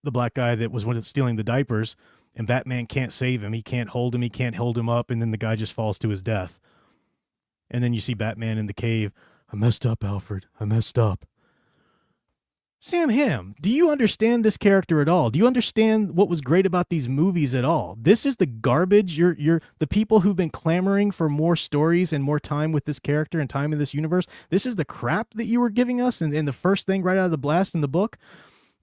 the black guy that was stealing the diapers, and Batman can't save him. He can't hold him up, and then the guy just falls to his death. And then you see Batman in the cave. I messed up, Alfred. I messed up. Sam Hamm, do you understand this character at all? Do you understand what was great about these movies at all? This is the garbage. You're the people who've been clamoring for more stories and more time with this character and time in this universe. This is the crap that you were giving us, and the first thing right out of the blast in the book.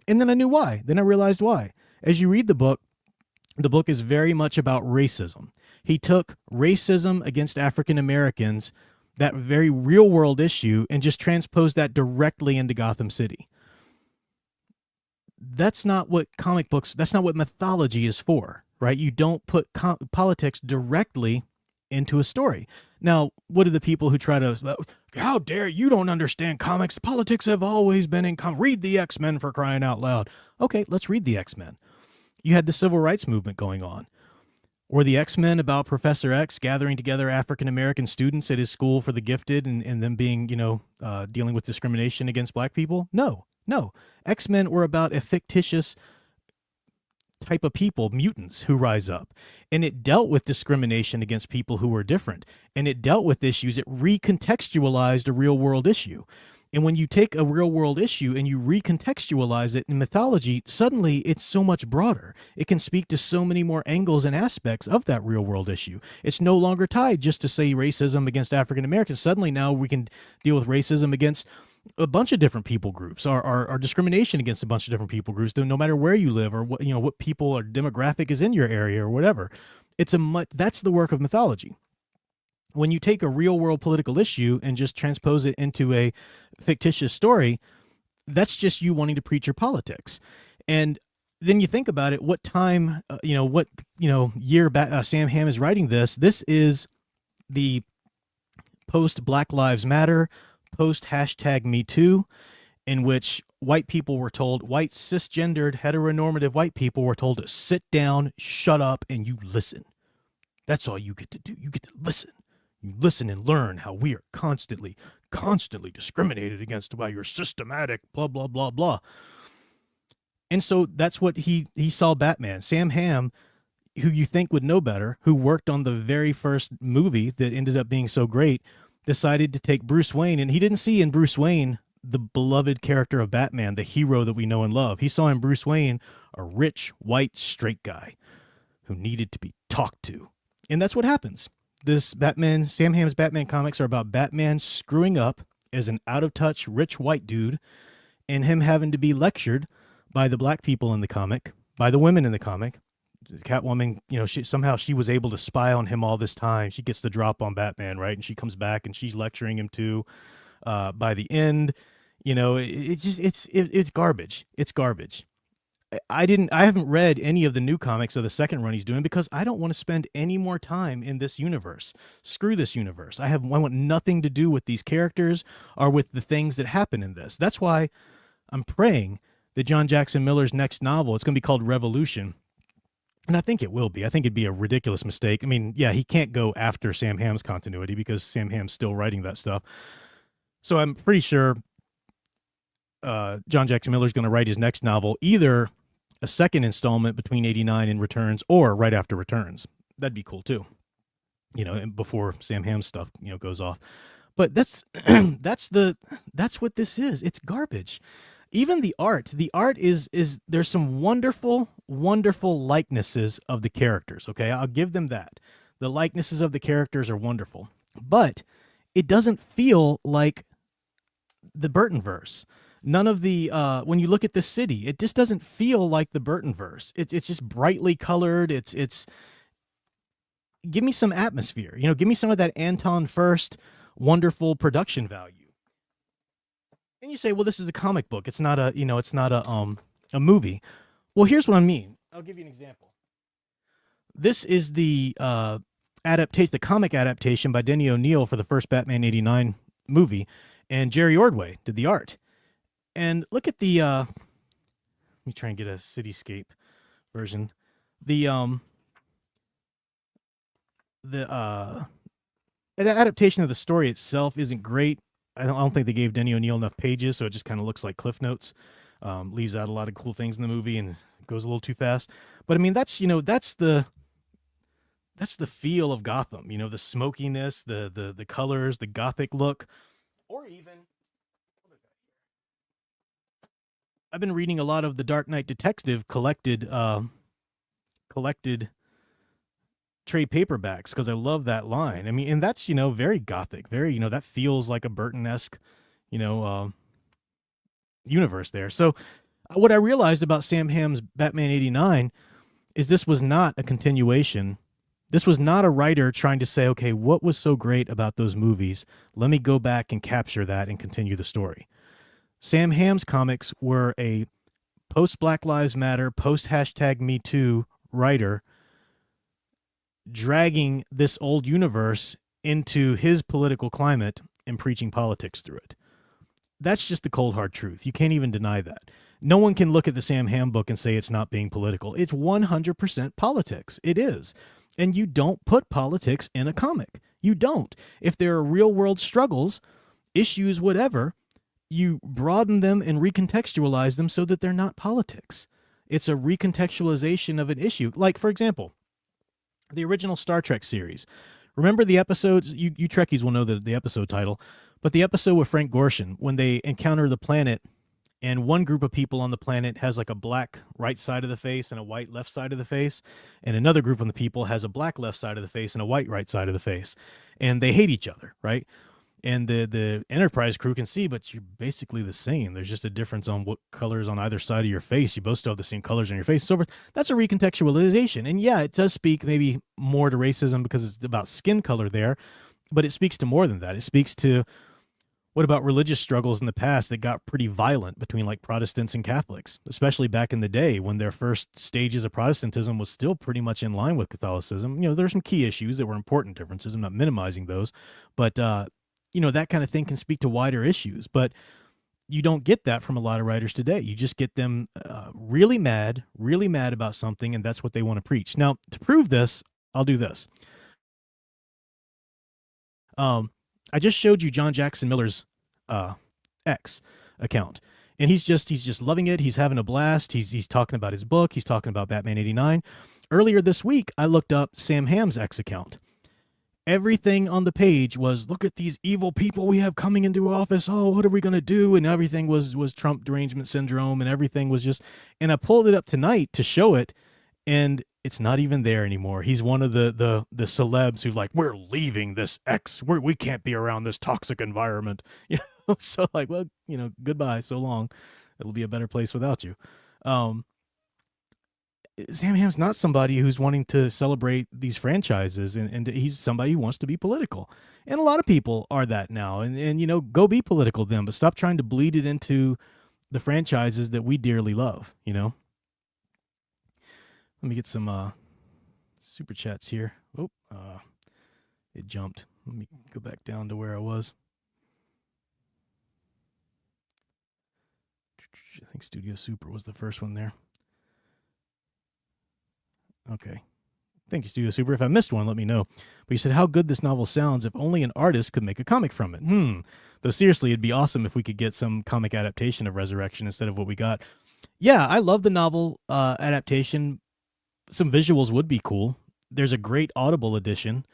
And then I knew why. Then I realized why. As you read the book is very much about racism. He took racism against African Americans, that very real world issue, and just transposed that directly into Gotham City. That's not what that's not what mythology is for, right? You don't put politics directly into a story. Now, what do the people who try to, how dare you don't understand comics? Politics have always been in read the X-Men, for crying out loud. Okay, let's read the X-Men. You had the civil rights movement going on. Were the X-Men about Professor X gathering together African-American students at his school for the gifted and them being, dealing with discrimination against black people? No. X-Men were about a fictitious type of people, mutants, who rise up. And it dealt with discrimination against people who were different. And it dealt with issues. It recontextualized a real-world issue. And when you take a real-world issue and you recontextualize it in mythology, suddenly it's so much broader. It can speak to so many more angles and aspects of that real-world issue. It's no longer tied just to, say, racism against African Americans. Suddenly now we can deal with racism against a bunch of different people groups, or discrimination against a bunch of different people groups, no matter where you live or what people or demographic is in your area or whatever. That's the work of mythology. When you take a real world political issue and just transpose it into a fictitious story, that's just you wanting to preach your politics. And then you think about it, what time, year Sam Hamm is writing this. This is the post Black Lives Matter, post #MeToo, in which white people were told, white cisgendered heteronormative white people were told to sit down, shut up, and you listen. That's all you get to do. You get to listen. You listen and learn how we are constantly discriminated against by your systematic blah, blah, blah, blah. And so that's what he saw Batman. Sam Hamm, who you think would know better, who worked on the very first movie that ended up being so great, decided to take Bruce Wayne, and he didn't see in Bruce Wayne the beloved character of Batman, the hero that we know and love. He saw in Bruce Wayne a rich, white, straight guy who needed to be talked to. And that's what happens. This Batman, Sam Hamm's Batman comics are about Batman screwing up as an out-of-touch, rich, white dude and him having to be lectured by the black people in the comic, by the women in the comic. Catwoman, you know, she was able to spy on him all this time. She gets the drop on Batman, right? And she comes back and she's lecturing him too. By the end, you know, it's garbage. It's garbage. I haven't read any of the new comics of the second run he's doing because I don't want to spend any more time in this universe. Screw this universe. I want nothing to do with these characters or with the things that happen in this. That's why I'm praying that John Jackson Miller's next novel, it's going to be called Revolution. And I think it will be. I think it'd be a ridiculous mistake. I mean, yeah, he can't go after Sam Hamm's continuity because Sam Hamm's still writing that stuff. So I'm pretty sure John Jackson Miller's going to write his next novel, either a second installment between 89 and Returns or right after Returns. That'd be cool too. You know, and before Sam Hamm's stuff, you know, goes off. But that's what this is. It's garbage. Even the art is there's some wonderful likenesses of the characters. Okay, I'll give them that. The likenesses of the characters are wonderful, but it doesn't feel like the Burton verse. None of the when you look at the city, it just doesn't feel like the Burton verse. It's just brightly colored. It's give me some atmosphere. You know, give me some of that Anton Furst wonderful production value. And you say, well, this is a comic book. It's not a movie. Well, here's what I mean. I'll give you an example. This is the comic adaptation by Denny O'Neil for the first Batman 89 movie, and Jerry Ordway did the art. And look at the let me try and get a cityscape version. The adaptation of the story itself isn't great. I don't think they gave Denny O'Neil enough pages, so it just kind of looks like Cliff Notes. Leaves out a lot of cool things in the movie and goes a little too fast. But I mean, that's the feel of Gotham. You know, the smokiness, the colors, the gothic look, or even. I've been reading a lot of the Dark Knight Detective collected trade paperbacks because I love that line. I mean, and that's, you know, very gothic, very, you know, that feels like a Burton-esque, you know, universe there. So what I realized about Sam Hamm's Batman 89 is this was not a continuation. This was not a writer trying to say, okay, what was so great about those movies? Let me go back and capture that and continue the story. Sam Hamm's comics were a post-Black Lives Matter, post-#MeToo writer dragging this old universe into his political climate and preaching politics through it. That's just the cold, hard truth. You can't even deny that. No one can look at the Sam Hamm book and say it's not being political. It's 100% politics. It is. And you don't put politics in a comic. You don't. If there are real-world struggles, issues, whatever, you broaden them and recontextualize them so that they're not politics. It's a recontextualization of an issue. Like, for example, the original Star Trek series. Remember the episodes? You Trekkies will know the episode title, but the episode with Frank Gorshin, when they encounter the planet and one group of people on the planet has like a black right side of the face and a white left side of the face, and another group of the people has a black left side of the face and a white right side of the face, and they hate each other, right? And the Enterprise crew can see, but you're basically the same. There's just a difference on what colors on either side of your face. You both still have the same colors on your face. So that's a recontextualization. And yeah, it does speak maybe more to racism because it's about skin color there, but it speaks to more than that. It speaks to what about religious struggles in the past that got pretty violent between like Protestants and Catholics, especially back in the day when their first stages of Protestantism was still pretty much in line with Catholicism. You know, there's some key issues that were important differences. I'm not minimizing those, but you know, that kind of thing can speak to wider issues, but you don't get that from a lot of writers today. You just get them really mad about something, and that's what they want to preach. Now, to prove this, I'll do this. I just showed you John Jackson Miller's X account, and he's just loving it. He's having a blast. He's talking about his book. He's talking about Batman 89. Earlier this week, I looked up Sam Hamm's X account. everything on the page was, look at these evil people we have coming into office. Oh, what are we going to do? And everything was Trump derangement syndrome, and everything was just, and I pulled it up tonight to show it, and it's not even there anymore. He's one of the celebs who like, we're leaving this we can't be around this toxic environment. You know, so like, well, you know, goodbye, so long. It'll be a better place without you. Sam Hamm's not somebody who's wanting to celebrate these franchises, and he's somebody who wants to be political. And a lot of people are that now. And you know, go be political then, but stop trying to bleed it into the franchises that we dearly love, you know? Let me get some super chats here. Oh, it jumped. Let me go back down to where I was. I think Studio Super was the first one there. Okay. Thank you, Studio Super. If I missed one, let me know. But you said how good this novel sounds if only an artist could make a comic from it. Though seriously, it'd be awesome if we could get some comic adaptation of Resurrection instead of what we got. Yeah, I love the novel adaptation. Some visuals would be cool. There's a great Audible edition.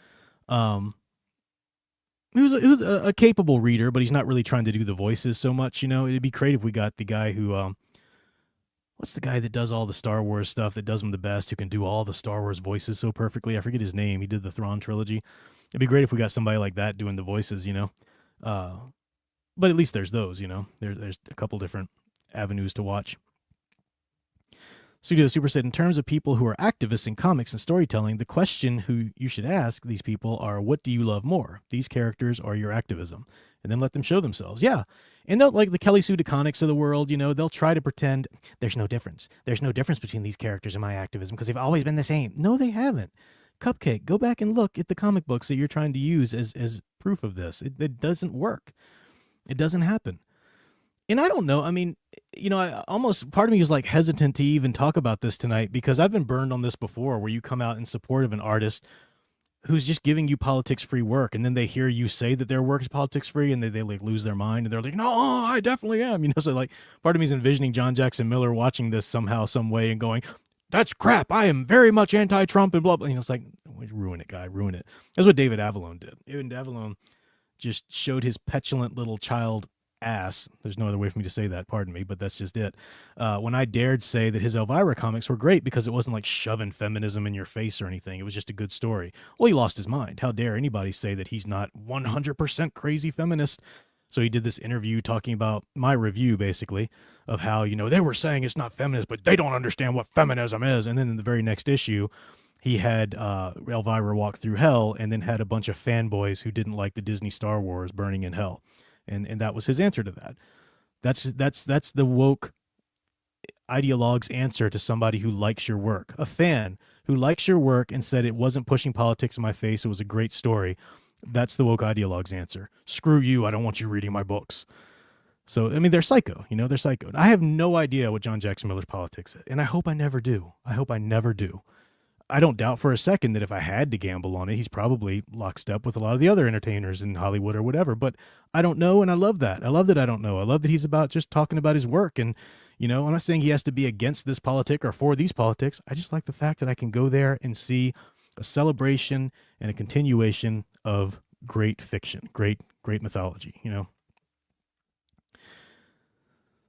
He was a capable reader, but he's not really trying to do the voices so much, you know. It'd be great if we got the guy who what's the guy that does all the Star Wars stuff, that does them the best, who can do all the Star Wars voices so perfectly? I forget his name. He did the Thrawn trilogy. It'd be great if we got somebody like that doing the voices, you know. But at least there's those, you know. There's a couple different avenues to watch. Studio Super said, in terms of people who are activists in comics and storytelling, the question who you should ask these people are, what do you love more, these characters or your activism? And then let them show themselves. Yeah. And they'll, like the Kelly Sue DeConnicks of the world, you know, they'll try to pretend there's no difference. There's no difference between these characters and my activism because they've always been the same. No, they haven't. Cupcake, go back and look at the comic books that you're trying to use as proof of this. It doesn't work. It doesn't happen. And I don't know. I mean, you know, part of me is like hesitant to even talk about this tonight because I've been burned on this before, where you come out in support of an artist who's just giving you politics-free work, and then they hear you say that their work is politics-free, and they like lose their mind, and they're like, no, I definitely am. You know, so like part of me is envisioning John Jackson Miller watching this somehow, some way, and going, that's crap. I am very much anti-Trump and blah, blah. You know, it's like, ruin it, guy, ruin it. That's what David Avallone did. David Avallone just showed his petulant little child ass. There's no other way for me to say that, pardon me, but that's just it. When I dared say that his Elvira comics were great because it wasn't like shoving feminism in your face or anything. It was just a good story. Well, he lost his mind. How dare anybody say that he's not 100% crazy feminist? So he did this interview talking about my review, basically, of how, you know, they were saying it's not feminist, but they don't understand what feminism is. And then in the very next issue, he had Elvira walk through hell, and then had a bunch of fanboys who didn't like the Disney Star Wars burning in hell. And that was his answer to that. That's the woke ideologue's answer to somebody who likes your work. A fan who likes your work and said it wasn't pushing politics in my face, it was a great story. That's the woke ideologue's answer. Screw you, I don't want you reading my books. So, I mean, they're psycho, you know, they're psycho. I have no idea what John Jackson Miller's politics is, and I hope I never do. I hope I never do. I don't doubt for a second that if I had to gamble on it, he's probably lockstep with a lot of the other entertainers in Hollywood or whatever, but I don't know, and I love that. I love that I don't know. I love that he's about just talking about his work, and, you know, I'm not saying he has to be against this politic or for these politics. I just like the fact that I can go there and see a celebration and a continuation of great fiction, great mythology, you know.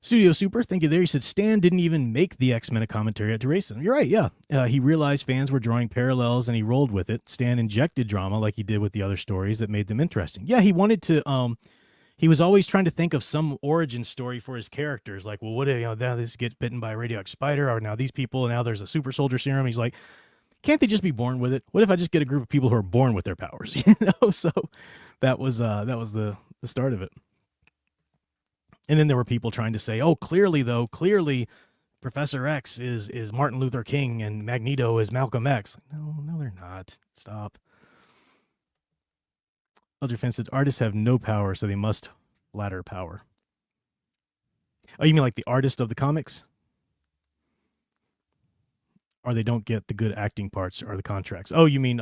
Studio Super, thank you there. He said, Stan didn't even make the X-Men a commentary to racism. You're right, yeah. He realized fans were drawing parallels, and he rolled with it. Stan injected drama like he did with the other stories that made them interesting. Yeah, he wanted to, he was always trying to think of some origin story for his characters. Like, well, what if, you know, now this gets bitten by a radioactive spider, or now these people, now there's a super soldier serum. He's like, can't they just be born with it? What if I just get a group of people who are born with their powers? You know, so that was the start of it. And then there were people trying to say, oh, clearly Professor X is Martin Luther King and Magneto is Malcolm X. Like, no, they're not. Stop. Elder Finn said, artists have no power, so they must ladder power. Oh, you mean like the artist of the comics? Or they don't get the good acting parts or the contracts? Oh, you mean,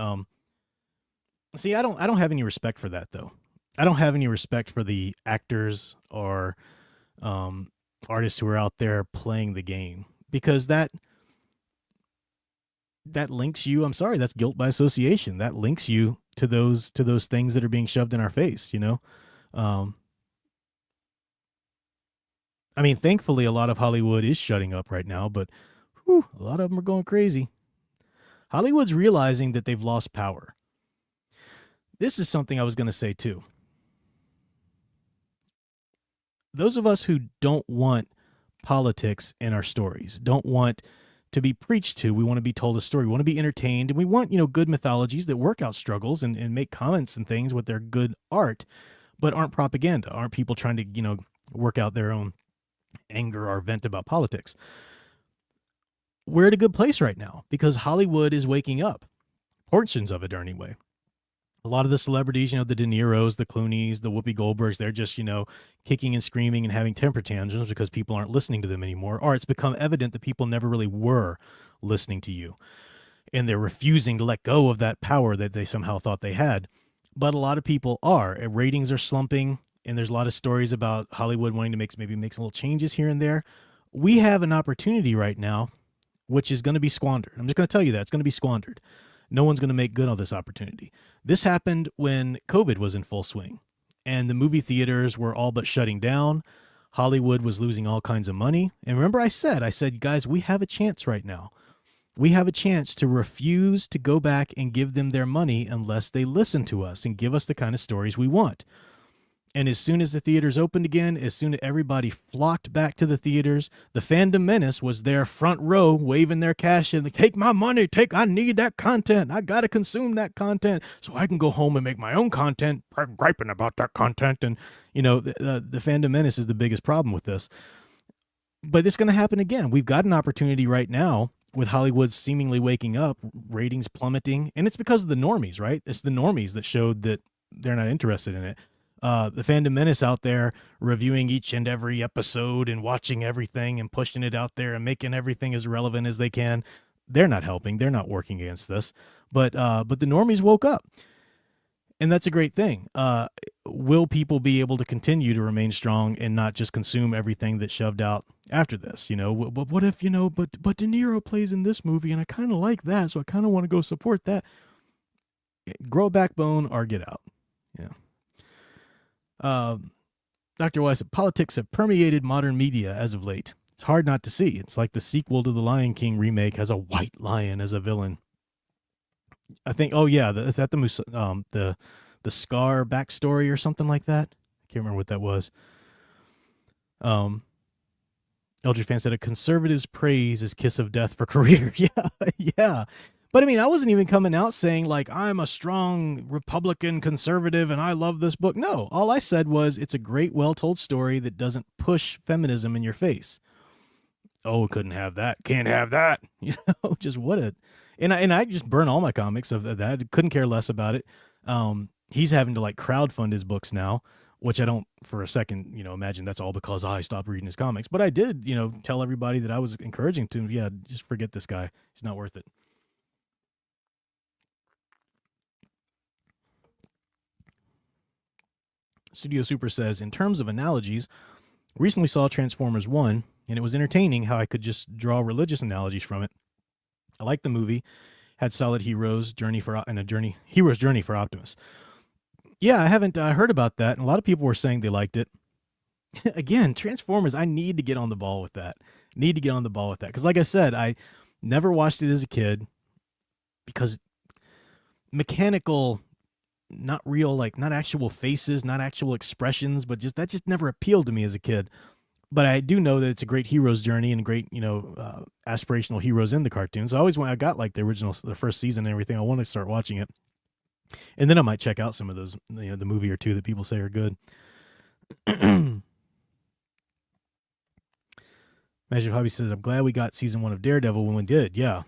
see, I don't have any respect for that, though. I don't have any respect for the actors or artists who are out there playing the game, because that that links you. I'm sorry, that's guilt by association. That links you to those things that are being shoved in our face. I mean, thankfully, a lot of Hollywood is shutting up right now, but whew, a lot of them are going crazy. Hollywood's realizing that they've lost power. This is something I was going to say too. Those of us who don't want politics in our stories, don't want to be preached to, we want to be told a story, we want to be entertained, and we want, good mythologies that work out struggles and make comments and things with their good art, but aren't propaganda, aren't people trying to, work out their own anger or vent about politics. We're at a good place right now because Hollywood is waking up. Portions of it anyway. A lot of the celebrities, the De Niros, the Clooneys, the Whoopi Goldbergs, they're just, kicking and screaming and having temper tantrums because people aren't listening to them anymore. Or it's become evident that people never really were listening to you. And they're refusing to let go of that power that they somehow thought they had. But a lot of people are. And ratings are slumping. And there's a lot of stories about Hollywood wanting to make some little changes here and there. We have an opportunity right now, which is going to be squandered. I'm just going to tell you that. It's going to be squandered. No one's going to make good on this opportunity. This happened when COVID was in full swing and the movie theaters were all but shutting down. Hollywood was losing all kinds of money. And remember I said, guys, we have a chance right now. We have a chance to refuse to go back and give them their money unless they listen to us and give us the kind of stories we want. And as soon as the theaters opened again, as soon as everybody flocked back to the theaters, the fandom menace was there front row waving their cash in. Take my money. I need that content. I got to consume that content so I can go home and make my own content, griping about that content. And, the fandom menace is the biggest problem with this. But it's going to happen again. We've got an opportunity right now with Hollywood seemingly waking up, ratings plummeting. And it's because of the normies, right? It's the normies that showed that they're not interested in it. The fandom menace out there reviewing each and every episode and watching everything and pushing it out there and making everything as relevant as they can. They're not helping. They're not working against this. But the normies woke up. And that's a great thing. Will people be able to continue to remain strong and not just consume everything that's shoved out after this? But what if, but De Niro plays in this movie and I kind of like that, so I kind of want to go support that. Grow a backbone or get out. Yeah. Dr. Weiss, politics have permeated modern media as of late. It's hard not to see. It's like the sequel to the Lion King remake has a white lion as a villain. I think, is that the Scar backstory or something like that? I can't remember what that was. Eldridge fan said a conservative's praise is kiss of death for career. Yeah. But I mean, I wasn't even coming out saying like, I'm a strong Republican conservative and I love this book. No, all I said was it's a great, well-told story that doesn't push feminism in your face. Oh, couldn't have that. Can't have that. Just what a, and I just burn all my comics of that. Couldn't care less about it. He's having to like crowdfund his books now, which I don't for a second, imagine that's all because I stopped reading his comics. But I did, tell everybody that I was encouraging to, just forget this guy. He's not worth it. Studio Super says, in terms of analogies, recently saw Transformers 1, and it was entertaining how I could just draw religious analogies from it. I liked the movie, had solid hero's journey for Optimus. Yeah, I haven't heard about that, and a lot of people were saying they liked it. Again, Transformers, I need to get on the ball with that. Because like I said, I never watched it as a kid because mechanical, not real, like not actual faces, not actual expressions, but that just never appealed to me as a kid. But I do know that it's a great hero's journey and great, aspirational heroes in the cartoons. So I got like the first season and everything, I want to start watching it. And then I might check out some of those, the movie or two that people say are good. Magic Hobby says, I'm glad we got season 1 of Daredevil when we did. Yeah.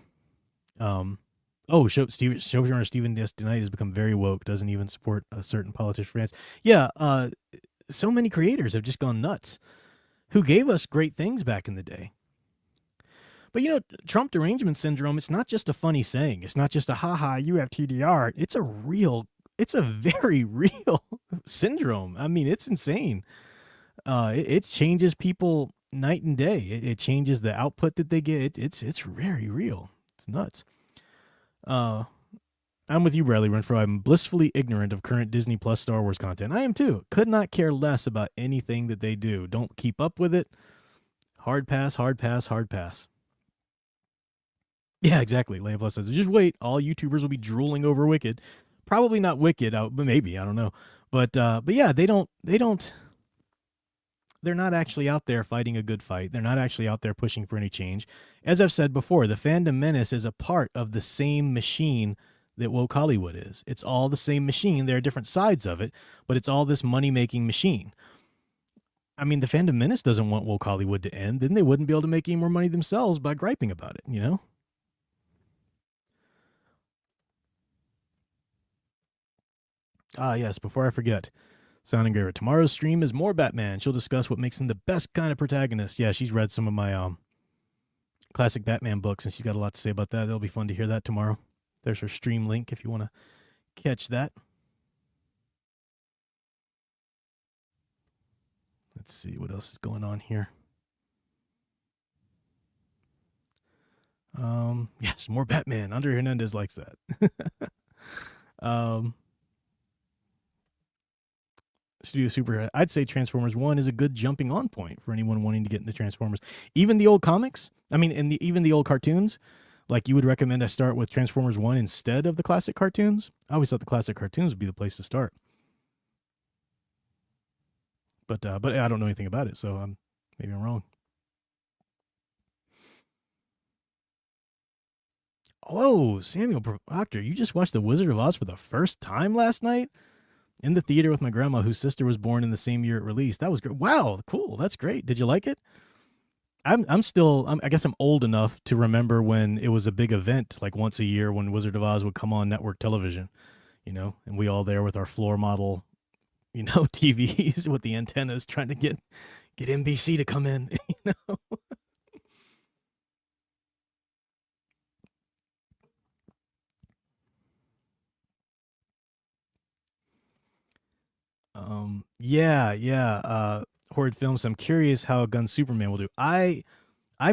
Showrunner Stephen S. Knight has become very woke, doesn't even support a certain politician France. Yeah, so many creators have just gone nuts who gave us great things back in the day. But, Trump derangement syndrome, it's not just a funny saying. It's not just a, haha, you have TDR. It's a very real syndrome. I mean, it's insane. It changes people night and day. It changes the output that they get. It's very real. It's nuts. Uh, I'm with you, Bradley Renfro. I'm blissfully ignorant of current Disney Plus Star Wars content. I am too. Could not care less about anything that they do. Don't keep up with it. Hard pass, hard pass, hard pass. Yeah, exactly. Leia Plus says, just wait. All YouTubers will be drooling over Wicked. Probably not Wicked, but maybe, I don't know. But yeah, they're not actually out there fighting a good fight. They're not actually out there pushing for any change. As I've said before, the Fandom Menace is a part of the same machine that woke Hollywood is. It's all the same machine. There are different sides of it, but it's all this money-making machine. I mean, the Fandom Menace doesn't want woke Hollywood to end. Then they wouldn't be able to make any more money themselves by griping about it, you know? Ah, yes, before I forget, Sound Engraver, tomorrow's stream is more Batman. She'll discuss what makes him the best kind of protagonist. Yeah, she's read some of my classic Batman books, and she's got a lot to say about that. It'll be fun to hear that tomorrow. There's her stream link if you want to catch that. Let's see what else is going on here. Yes, more Batman. Andre Hernandez likes that. Studio Super, I'd say Transformers 1 is a good jumping on point for anyone wanting to get into Transformers. Even the old comics, I mean, and even the old cartoons, like you would recommend I start with Transformers 1 instead of the classic cartoons? I always thought the classic cartoons would be the place to start. But I don't know anything about it, so maybe I'm wrong. Whoa, Samuel Proctor, you just watched The Wizard of Oz for the first time last night? In the theater with my grandma, whose sister was born in the same year it released. That was great. Wow, cool. That's great. Did you like it? I guess I'm old enough to remember when it was a big event, like once a year when Wizard of Oz would come on network television, you know, and we all there with our floor model, you know, TVs with the antennas trying to get NBC to come in, you know. Horrid Films. I'm curious how Gun Superman will do. I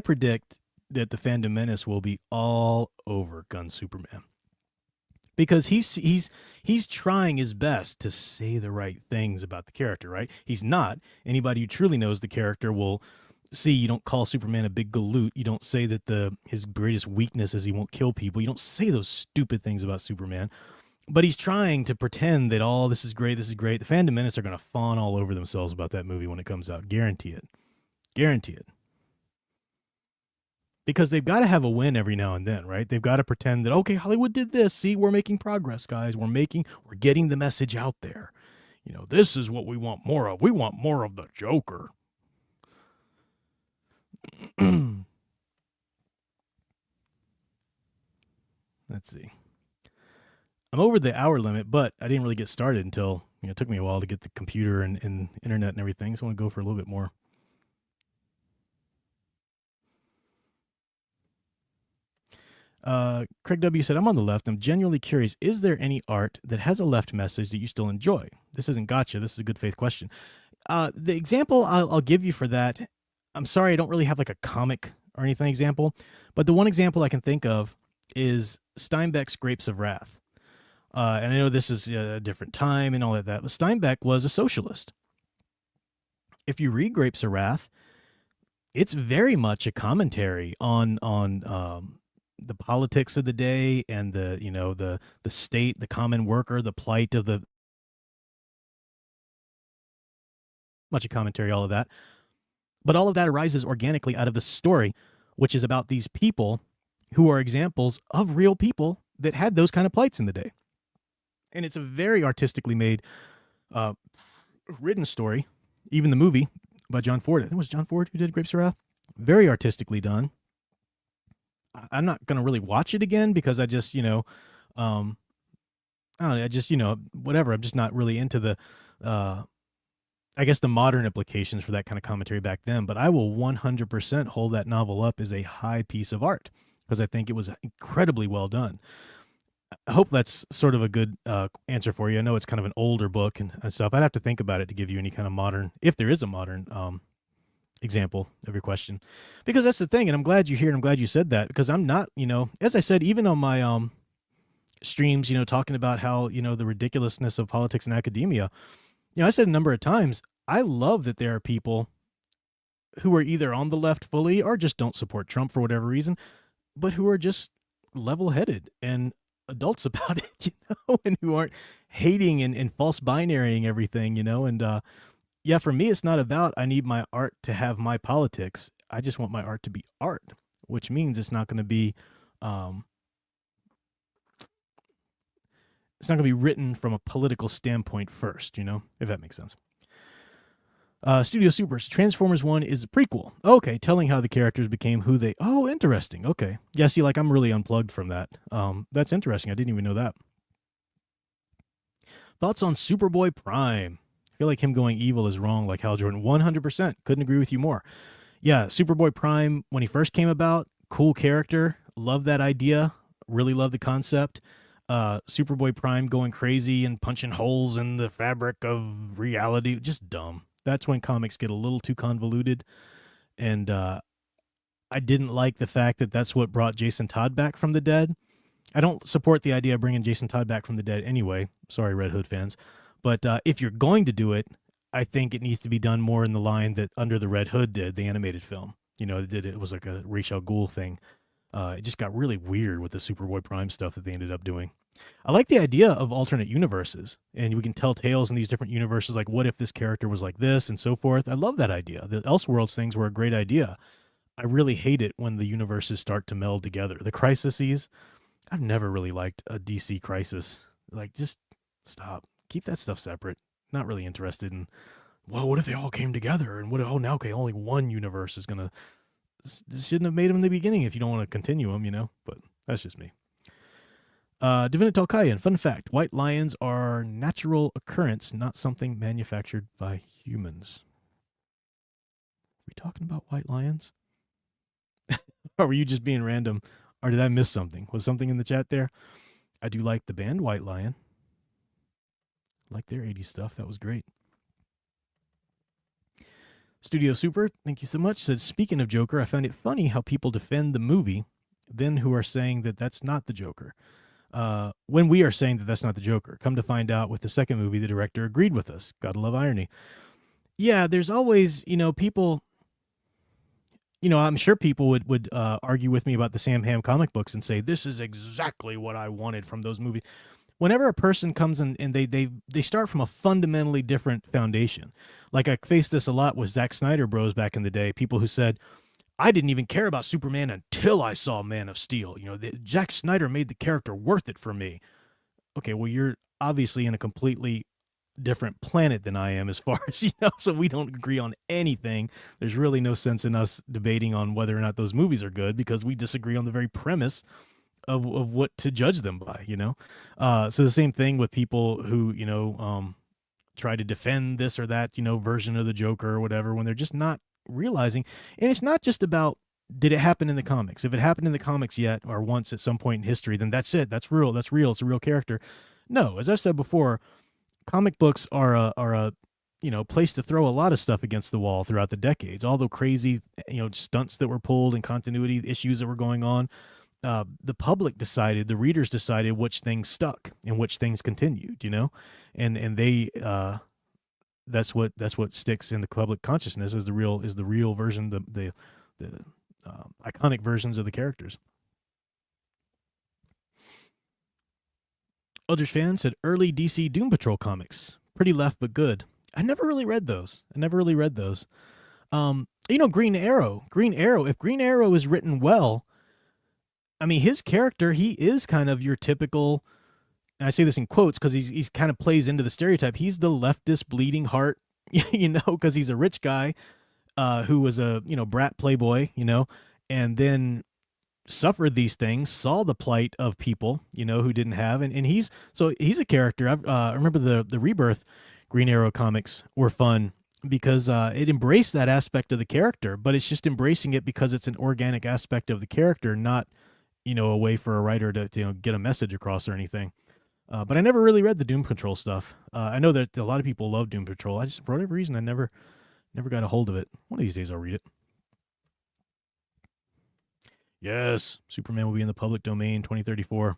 predict that the Fandom Menace will be all over Gun Superman because he's trying his best to say the right things about the character, right? He's not. Anybody who truly knows the character will see you don't call Superman a big galoot. You don't say that his greatest weakness is he won't kill people. You don't say those stupid things about Superman. But he's trying to pretend that, oh, this is great, this is great. The Fandom Menace are going to fawn all over themselves about that movie when it comes out. Guarantee it. Guarantee it. Because they've got to have a win every now and then, right? They've got to pretend that, okay, Hollywood did this. See, we're making progress, guys. We're getting the message out there. You know, this is what we want more of. We want more of the Joker. Let's see. I'm over the hour limit, but I didn't really get started until, you know, it took me a while to get the computer and internet and everything. So I want to go for a little bit more. Craig W. said, I'm on the left. I'm genuinely curious. Is there any art that has a left message that you still enjoy? This isn't gotcha. This is a good faith question. The example I'll give you for that, I'm sorry, I don't really have like a comic or anything example, but the one example I can think of is Steinbeck's Grapes of Wrath. And I know this is a different time and all of that, but Steinbeck was a socialist. If you read Grapes of Wrath, it's very much a commentary on the politics of the day and the state, the common worker, the plight of the much a commentary, all of that. But all of that arises organically out of the story, which is about these people who are examples of real people that had those kind of plights in the day. And it's a very artistically made, written story. Even the movie by John Ford. I think it was John Ford who did Grapes of Wrath. Very artistically done. I'm not going to really watch it again because I just, I don't know, whatever. I'm just not really into the, I guess the modern implications for that kind of commentary back then. But I will 100% hold that novel up as a high piece of art because I think it was incredibly well done. I hope that's sort of a good answer for you. I know it's kind of an older book and stuff. I'd have to think about it to give you any kind of modern, if there is a modern example of your question. Because that's the thing, and I'm glad you're here and I'm glad you said that because I'm not, as I said, even on my streams, talking about how, the ridiculousness of politics and academia. I said a number of times, I love that there are people who are either on the left fully or just don't support Trump for whatever reason, but who are just level-headed and adults about it, and who aren't hating and false binarying everything, and yeah, for me, it's not about I need my art to have my politics. I just want my art to be art, which means it's not going to be written from a political standpoint first, if that makes sense. Studio Supers, Transformers 1 is a prequel. Okay, telling how the characters became who they... Oh, interesting. Okay. Yeah, see, I'm really unplugged from that. That's interesting. I didn't even know that. Thoughts on Superboy Prime? I feel like him going evil is wrong, like Hal Jordan. 100%. Couldn't agree with you more. Yeah, Superboy Prime, when he first came about, cool character. Love that idea. Really love the concept. Superboy Prime going crazy and punching holes in the fabric of reality. Just dumb. That's when comics get a little too convoluted. And I didn't like the fact that that's what brought Jason Todd back from the dead. I don't support the idea of bringing Jason Todd back from the dead anyway. Sorry, Red Hood fans. But if you're going to do it, I think it needs to be done more in the line that Under the Red Hood did, the animated film. It was like a Ra's al Ghul thing. It just got really weird with the Superboy Prime stuff that they ended up doing. I like the idea of alternate universes, and we can tell tales in these different universes, like what if this character was like this and so forth. I love that idea. The Elseworlds things were a great idea. I really hate it when the universes start to meld together. The crises, I've never really liked a DC crisis. Just stop. Keep that stuff separate. Not really interested in, well, what if they all came together? And now, okay, only one universe is going to... Shouldn't have made them in the beginning if you don't want to continue them, but that's just me. Divinity Kayan, fun fact, white lions are natural occurrence, not something manufactured by humans. Are we talking about white lions? Or were you just being random? Or did I miss something? Was something in the chat there? I do like the band White Lion. Like their 80s stuff. That was great. Studio Super, thank you so much. Said, speaking of Joker, I found it funny how people defend the movie, then who are saying that that's not the Joker. When we are saying that that's not the Joker. Come to find out, with the second movie, the director agreed with us. Gotta love irony. Yeah, there's always, people... I'm sure people would argue with me about the Sam Hamm comic books and say, this is exactly what I wanted from those movies. Whenever a person comes in and they start from a fundamentally different foundation. Like I faced this a lot with Zack Snyder bros back in the day. People who said, I didn't even care about Superman until I saw Man of Steel. Zack Snyder made the character worth it for me. Okay, well, you're obviously in a completely different planet than I am as far as, so we don't agree on anything. There's really no sense in us debating on whether or not those movies are good because we disagree on the very premise of what to judge them by, So the same thing with people who, try to defend this or that, version of the Joker or whatever, when they're just not realizing. And it's not just about, did it happen in the comics? If it happened in the comics yet or once at some point in history, then that's it. That's real. It's a real character. No, as I said before, comic books are a place to throw a lot of stuff against the wall throughout the decades. All the crazy, stunts that were pulled and continuity issues that were going on. The public decided, the readers decided which things stuck and which things continued, and they, that's what sticks in the public consciousness is the real version, the iconic versions of the characters. Eldritch Fan said, early DC Doom Patrol comics, pretty left but good. I never really read those. Green Arrow. If Green Arrow is written well, I mean, his character, he is kind of your typical, and I say this in quotes because he's kind of plays into the stereotype. He's the leftist bleeding heart, because he's a rich guy who was a, brat playboy, and then suffered these things, saw the plight of people, who didn't have, and he's a character. I remember the Rebirth Green Arrow comics were fun because it embraced that aspect of the character, but it's just embracing it because it's an organic aspect of the character, not, a way for a writer to, get a message across or anything. But I never really read the Doom Patrol stuff. I know that a lot of people love Doom Patrol. I just, for whatever reason, I never got a hold of it. One of these days I'll read it. Yes, Superman will be in the public domain 2034.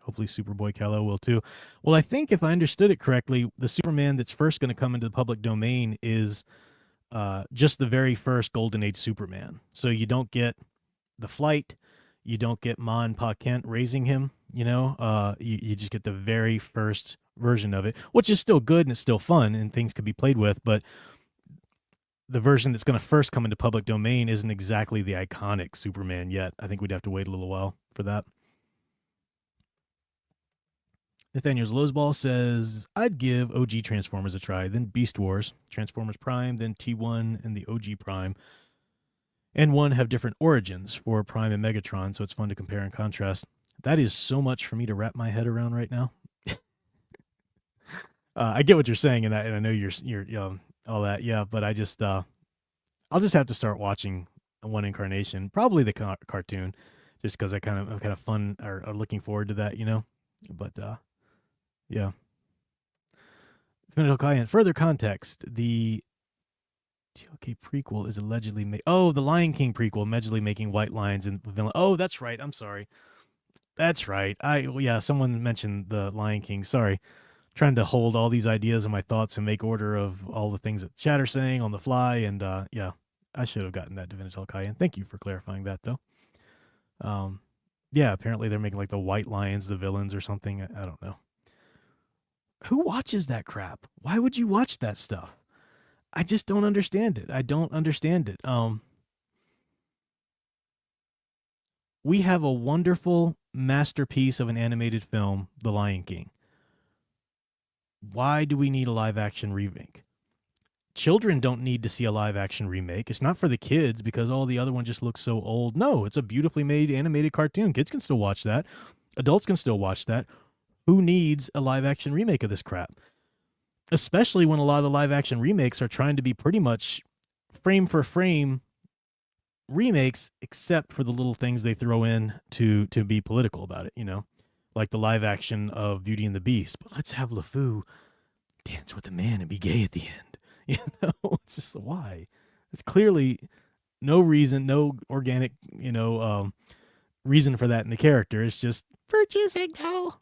Hopefully Superboy Kal-El will too. Well, I think if I understood it correctly, the Superman that's first going to come into the public domain is just the very first Golden Age Superman. So you don't get the flight, you don't get Ma and Pa Kent raising him, you just get the very first version of it, which is still good and it's still fun and things could be played with, but the version that's going to first come into public domain isn't exactly the iconic Superman yet. I think we'd have to wait a little while for that. Nathaniel's Lowsball says, I'd give OG Transformers a try, then Beast Wars, Transformers Prime, then T1 and the OG Prime. And one have different origins for Prime and Megatron, so it's fun to compare and contrast. That is so much for me to wrap my head around right now. I get what you're saying, and I know you're all that, yeah. But I just I'll just have to start watching One Incarnation, probably the cartoon, just because I'm kind of fun or looking forward to that, But yeah. Further context: the TLK prequel is allegedly the Lion King prequel allegedly making white lions and villain. Oh, that's right. I'm sorry. That's right. Someone mentioned the Lion King. Sorry. Trying to hold all these ideas in my thoughts and make order of all the things that chat are saying on the fly. And I should have gotten that Divinitel Cayenne. Thank you for clarifying that, though. Apparently they're making like the white lions, the villains or something. I don't know. Who watches that crap? Why would you watch that stuff? I just don't understand it. I don't understand it. We have a wonderful masterpiece of an animated film, The Lion King. Why do we need a live-action remake? Children don't need to see a live-action remake. It's not for the kids because all the other one just looks so old. No, it's a beautifully made animated cartoon. Kids can still watch that. Adults can still watch that. Who needs a live-action remake of this crap? Especially when a lot of the live-action remakes are trying to be pretty much frame-for-frame remakes, except for the little things they throw in to be political about it, like the live action of Beauty and the Beast. But let's have LeFou dance with a man and be gay at the end. It's just why. It's clearly no reason, no organic, reason for that in the character. It's just virtue signal,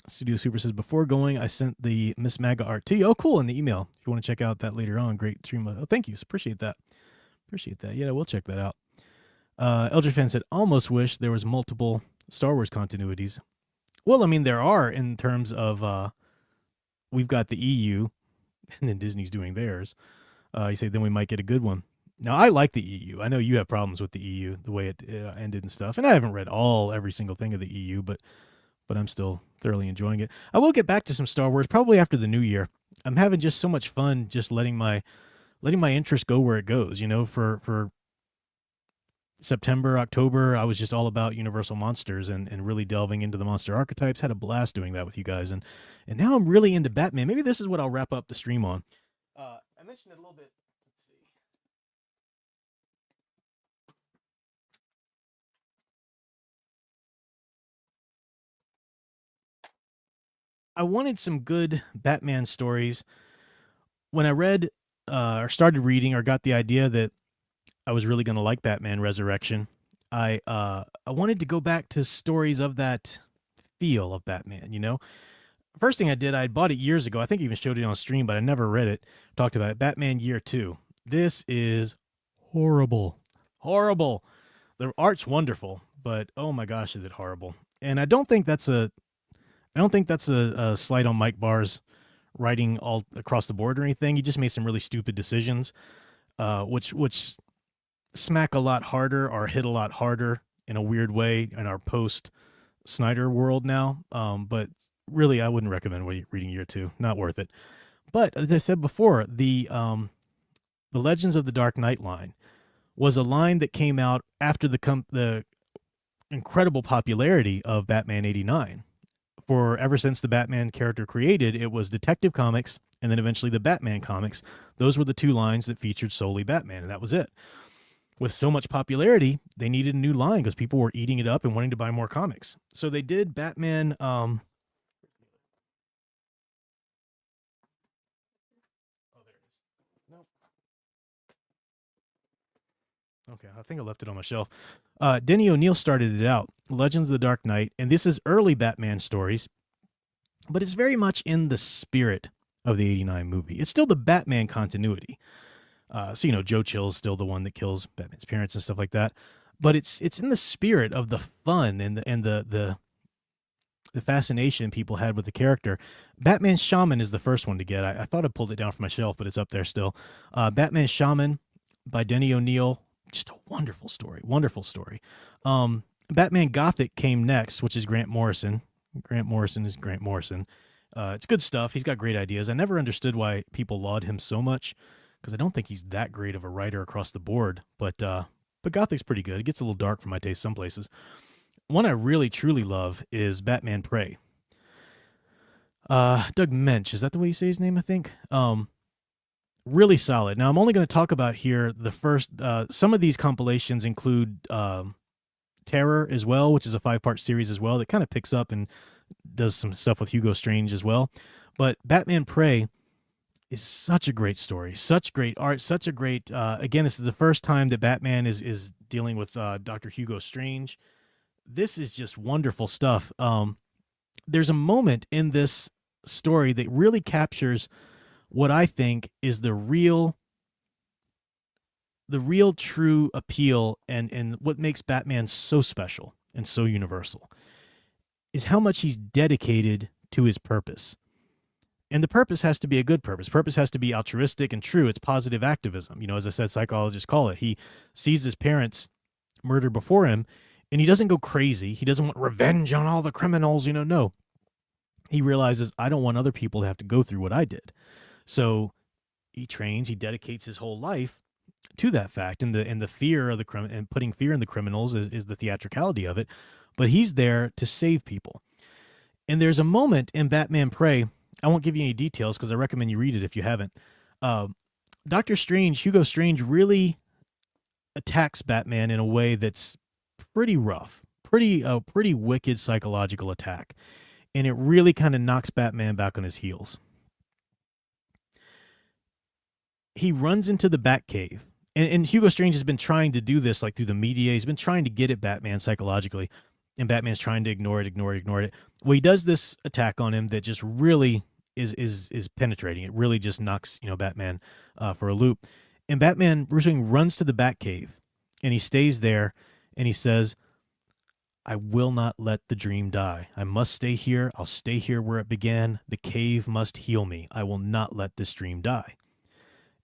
Studio Super says, before going, I sent the Miss Maga art to you. Oh, cool, in the email. If you want to check out that later on, great stream. Oh, thank you. Appreciate that. Yeah, we'll check that out. Eldritch Fan said, almost wish there was multiple Star Wars continuities. Well, I mean, there are in terms of we've got the EU, and then Disney's doing theirs. You say, then we might get a good one. Now, I like the EU. I know you have problems with the EU, the way it ended and stuff. And I haven't read every single thing of the EU, but I'm still thoroughly enjoying it. I will get back to some Star Wars probably after the new year. I'm having just so much fun just letting my interest go where it goes. For September, October, I was just all about Universal Monsters and really delving into the monster archetypes. Had a blast doing that with you guys. And now I'm really into Batman. Maybe this is what I'll wrap up the stream on. I mentioned it a little bit. I wanted some good Batman stories. When I read or started reading or got the idea that I was really going to like Batman Resurrection, I wanted to go back to stories of that feel of Batman, First thing I did, I bought it years ago. I think I even showed it on stream, but I never read it. Talked about it. Batman Year 2. This is horrible. Horrible. The art's wonderful, but oh my gosh, is it horrible. And I don't think that's a slight on Mike Barr's writing all across the board or anything. He just made some really stupid decisions, which smack a lot harder or hit a lot harder in a weird way in our post-Snyder world now. But really, I wouldn't recommend reading Year 2. Not worth it. But as I said before, the Legends of the Dark Knight line was a line that came out after the incredible popularity of Batman 89. For ever since the Batman character created, it was Detective Comics and then eventually the Batman comics. Those were the two lines that featured solely Batman, and that was it. With so much popularity, they needed a new line because people were eating it up and wanting to buy more comics. So they did Batman. Okay, I think I left it on my shelf. Denny O'Neil started it out, Legends of the Dark Knight, and this is early Batman stories, but it's very much in the spirit of the '89 movie. It's still the Batman continuity. So Joe Chill's still the one that kills Batman's parents and stuff like that, but it's in the spirit of the fun and the fascination people had with the character. Batman Shaman is the first one to get. I thought I pulled it down from my shelf, but it's up there still. Batman Shaman by Denny O'Neil, just a wonderful story. Wonderful story. Batman Gothic came next, which is Grant Morrison. Grant Morrison is Grant Morrison. It's good stuff. He's got great ideas. I never understood why people laud him so much, because I don't think he's that great of a writer across the board. But Gothic's pretty good. It gets a little dark for my taste some places. One I really, truly love is Batman Prey. Doug Mensch, is that the way you say his name, I think? Really solid. Now, I'm only going to talk about here the first, some of these compilations include Terror as well, which is a 5-part series as well that kind of picks up and does some stuff with Hugo Strange as well. But Batman Prey is such a great story, such great art, such a great, again, this is the first time that Batman is dealing with Dr. Hugo Strange. This is just wonderful stuff. There's a moment in this story that really captures what I think is the real true appeal and what makes Batman so special and so universal is how much he's dedicated to his purpose. And the purpose has to be a good purpose. Purpose has to be altruistic and true. It's positive activism. As I said, psychologists call it. He sees his parents murdered before him, and he doesn't go crazy. He doesn't want revenge on all the criminals. No. He realizes, I don't want other people to have to go through what I did. So he trains, he dedicates his whole life to that fact. And the fear of the criminal and putting fear in the criminals is the theatricality of it. But he's there to save people. And there's a moment in Batman Prey, I won't give you any details because I recommend you read it if you haven't. Dr. Strange, Hugo Strange, really attacks Batman in a way that's pretty rough, pretty wicked psychological attack. And it really kind of knocks Batman back on his heels. He runs into the Batcave. And Hugo Strange has been trying to do this like through the media. He's been trying to get at Batman psychologically. And Batman's trying to ignore it. Well, he does this attack on him that just really is penetrating. It really just knocks, Batman for a loop. And Bruce Wayne runs to the Batcave, and he stays there, and he says, I will not let the dream die. I must stay here. I'll stay here where it began. The cave must heal me. I will not let this dream die.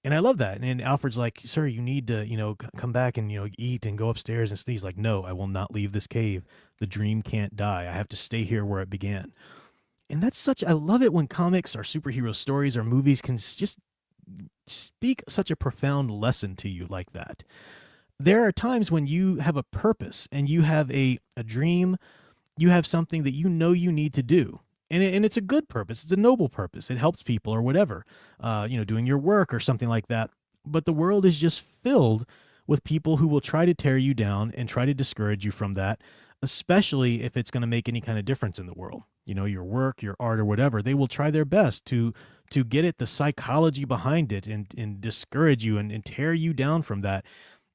And I love that. And Alfred's like, sir, you need to, come back and, eat and go upstairs. And he's like, no, I will not leave this cave. The dream can't die. I have to stay here where it began. And I love it when comics or superhero stories or movies can just speak such a profound lesson to you like that. There are times when you have a purpose and you have a dream, you have something that you need to do. And it's a good purpose. It's a noble purpose. It helps people or whatever, doing your work or something like that. But the world is just filled with people who will try to tear you down and try to discourage you from that, especially if it's going to make any kind of difference in the world. Your work, your art or whatever, they will try their best to get at the psychology behind it and discourage you and tear you down from that.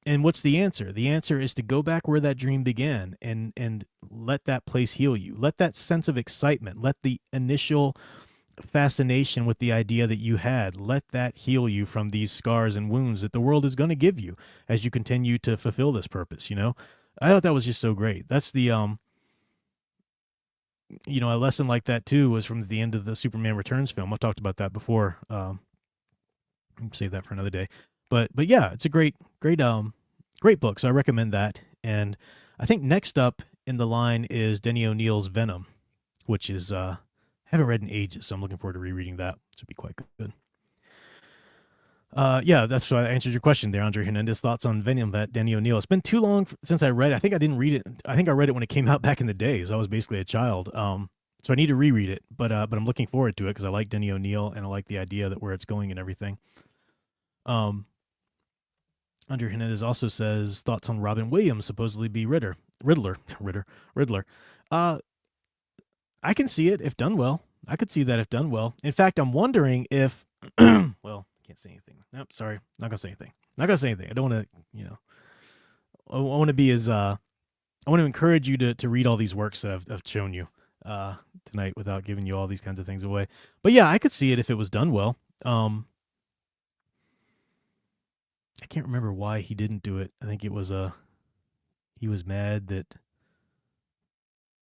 And what's the answer? The answer is to go back where that dream began and let that place heal you. Let that sense of excitement, let the initial fascination with the idea that you had, let that heal you from these scars and wounds that the world is going to give you as you continue to fulfill this purpose, I thought that was just so great. That's the, a lesson like that too was from the end of the Superman Returns film. I've talked about that before. Save that for another day. But yeah, it's a great book. So I recommend that. And I think next up in the line is Denny O'Neil's Venom, which is haven't read in ages, so I'm looking forward to rereading that. Which would be quite good. Yeah, that's why I answered your question there, Andre Hernandez. Thoughts on Venom, that Denny O'Neil. It's been too long since I read it. I think I didn't read it. I think I read it when it came out back in the days. I was basically a child. So I need to reread it. But I'm looking forward to it because I like Denny O'Neil and I like the idea that where it's going and everything. Andre Hernandez also says thoughts on Robin Williams supposedly be Riddler. I can see it if done well. I could see that if done well. In fact, I'm wondering if, well, can't say anything. Nope, sorry. Not going to say anything. I don't want to, I want to be as I want to encourage you to read all these works that I've shown you tonight without giving you all these kinds of things away. But yeah, I could see it if it was done well. I can't remember why he didn't do it. I think it was he was mad that,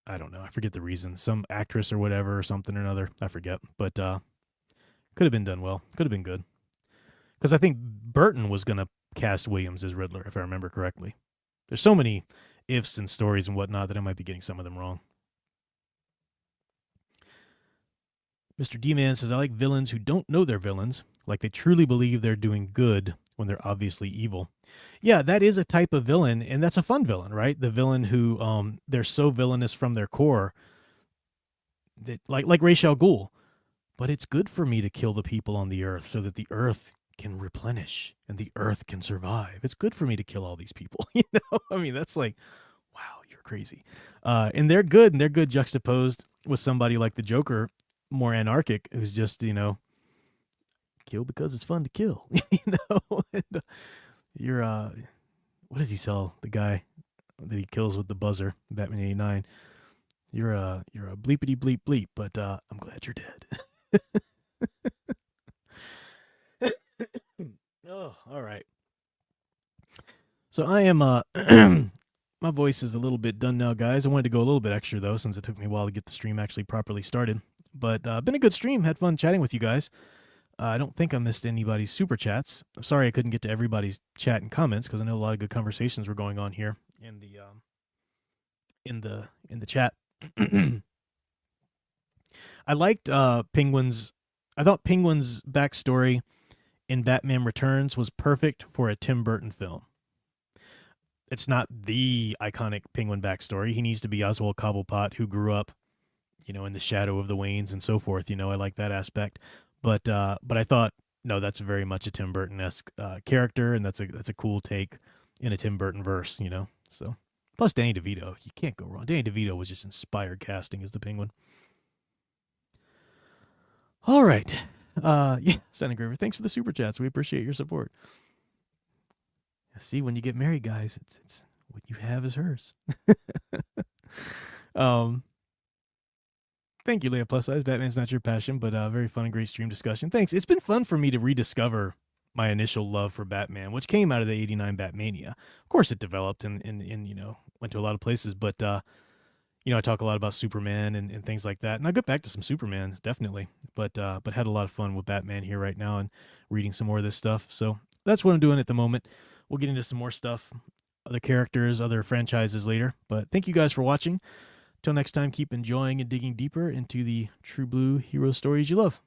I don't know, I forget the reason. Some actress or whatever or something or another. I forget. But could have been done well. Could have been good. Because I think Burton was going to cast Williams as Riddler, if I remember correctly. There's so many ifs and stories and whatnot that I might be getting some of them wrong. Mr. D-Man says, I like villains who don't know they're villains, like they truly believe they're doing good when they're obviously evil. Yeah, that is a type of villain, and that's a fun villain, right? The villain who they're so villainous from their core, that like Ra's al Ghul. But it's good for me to kill the people on the earth so that the earth can replenish and the earth can survive. It's good for me to kill all these people, you know? I mean, that's like, wow, you're crazy. And they're good, and they're good juxtaposed with somebody like the Joker, more anarchic, who's just, you know, kill because it's fun to kill, you know? And, you're what does he sell? The guy that he kills with the buzzer, Batman 89. You're a bleepity bleep bleep, but I'm glad you're dead. Oh, all right. So I am my voice is a little bit done now, guys. I wanted to go a little bit extra though, since it took me a while to get the stream actually properly started. But been a good stream. Had fun chatting with you guys. I don't think I missed anybody's super chats. I'm sorry I couldn't get to everybody's chat and comments because I know a lot of good conversations were going on here in the chat. I liked Penguin's. I thought Penguin's backstory in Batman Returns was perfect for a Tim Burton film. It's not the iconic Penguin backstory. He needs to be Oswald Cobblepot, who grew up, you know, in the shadow of the Waynes and so forth. You know, I like that aspect. But I thought, no, that's very much a Tim Burton-esque character, and that's a cool take in a Tim Burton verse, you know. So plus Danny DeVito, you can't go wrong. Danny DeVito was just inspired casting as the Penguin. All right, yeah, Santa Graver, thanks for the super chats. We appreciate your support. See, when you get married, guys, it's what you have is hers. Thank you, Leah Plus Size. Batman's not your passion, but very fun and great stream discussion. Thanks. It's been fun for me to rediscover my initial love for Batman, which came out of the '89 Batmania. Of course, it developed and you know, went to a lot of places, but you know, I talk a lot about Superman and things like that, and I'll get back to some Superman definitely, but had a lot of fun with Batman here right now and reading some more of this stuff. So that's what I'm doing at the moment. We'll get into some more stuff, other characters, other franchises later. But thank you guys for watching. Till next time, keep enjoying and digging deeper into the true blue hero stories you love.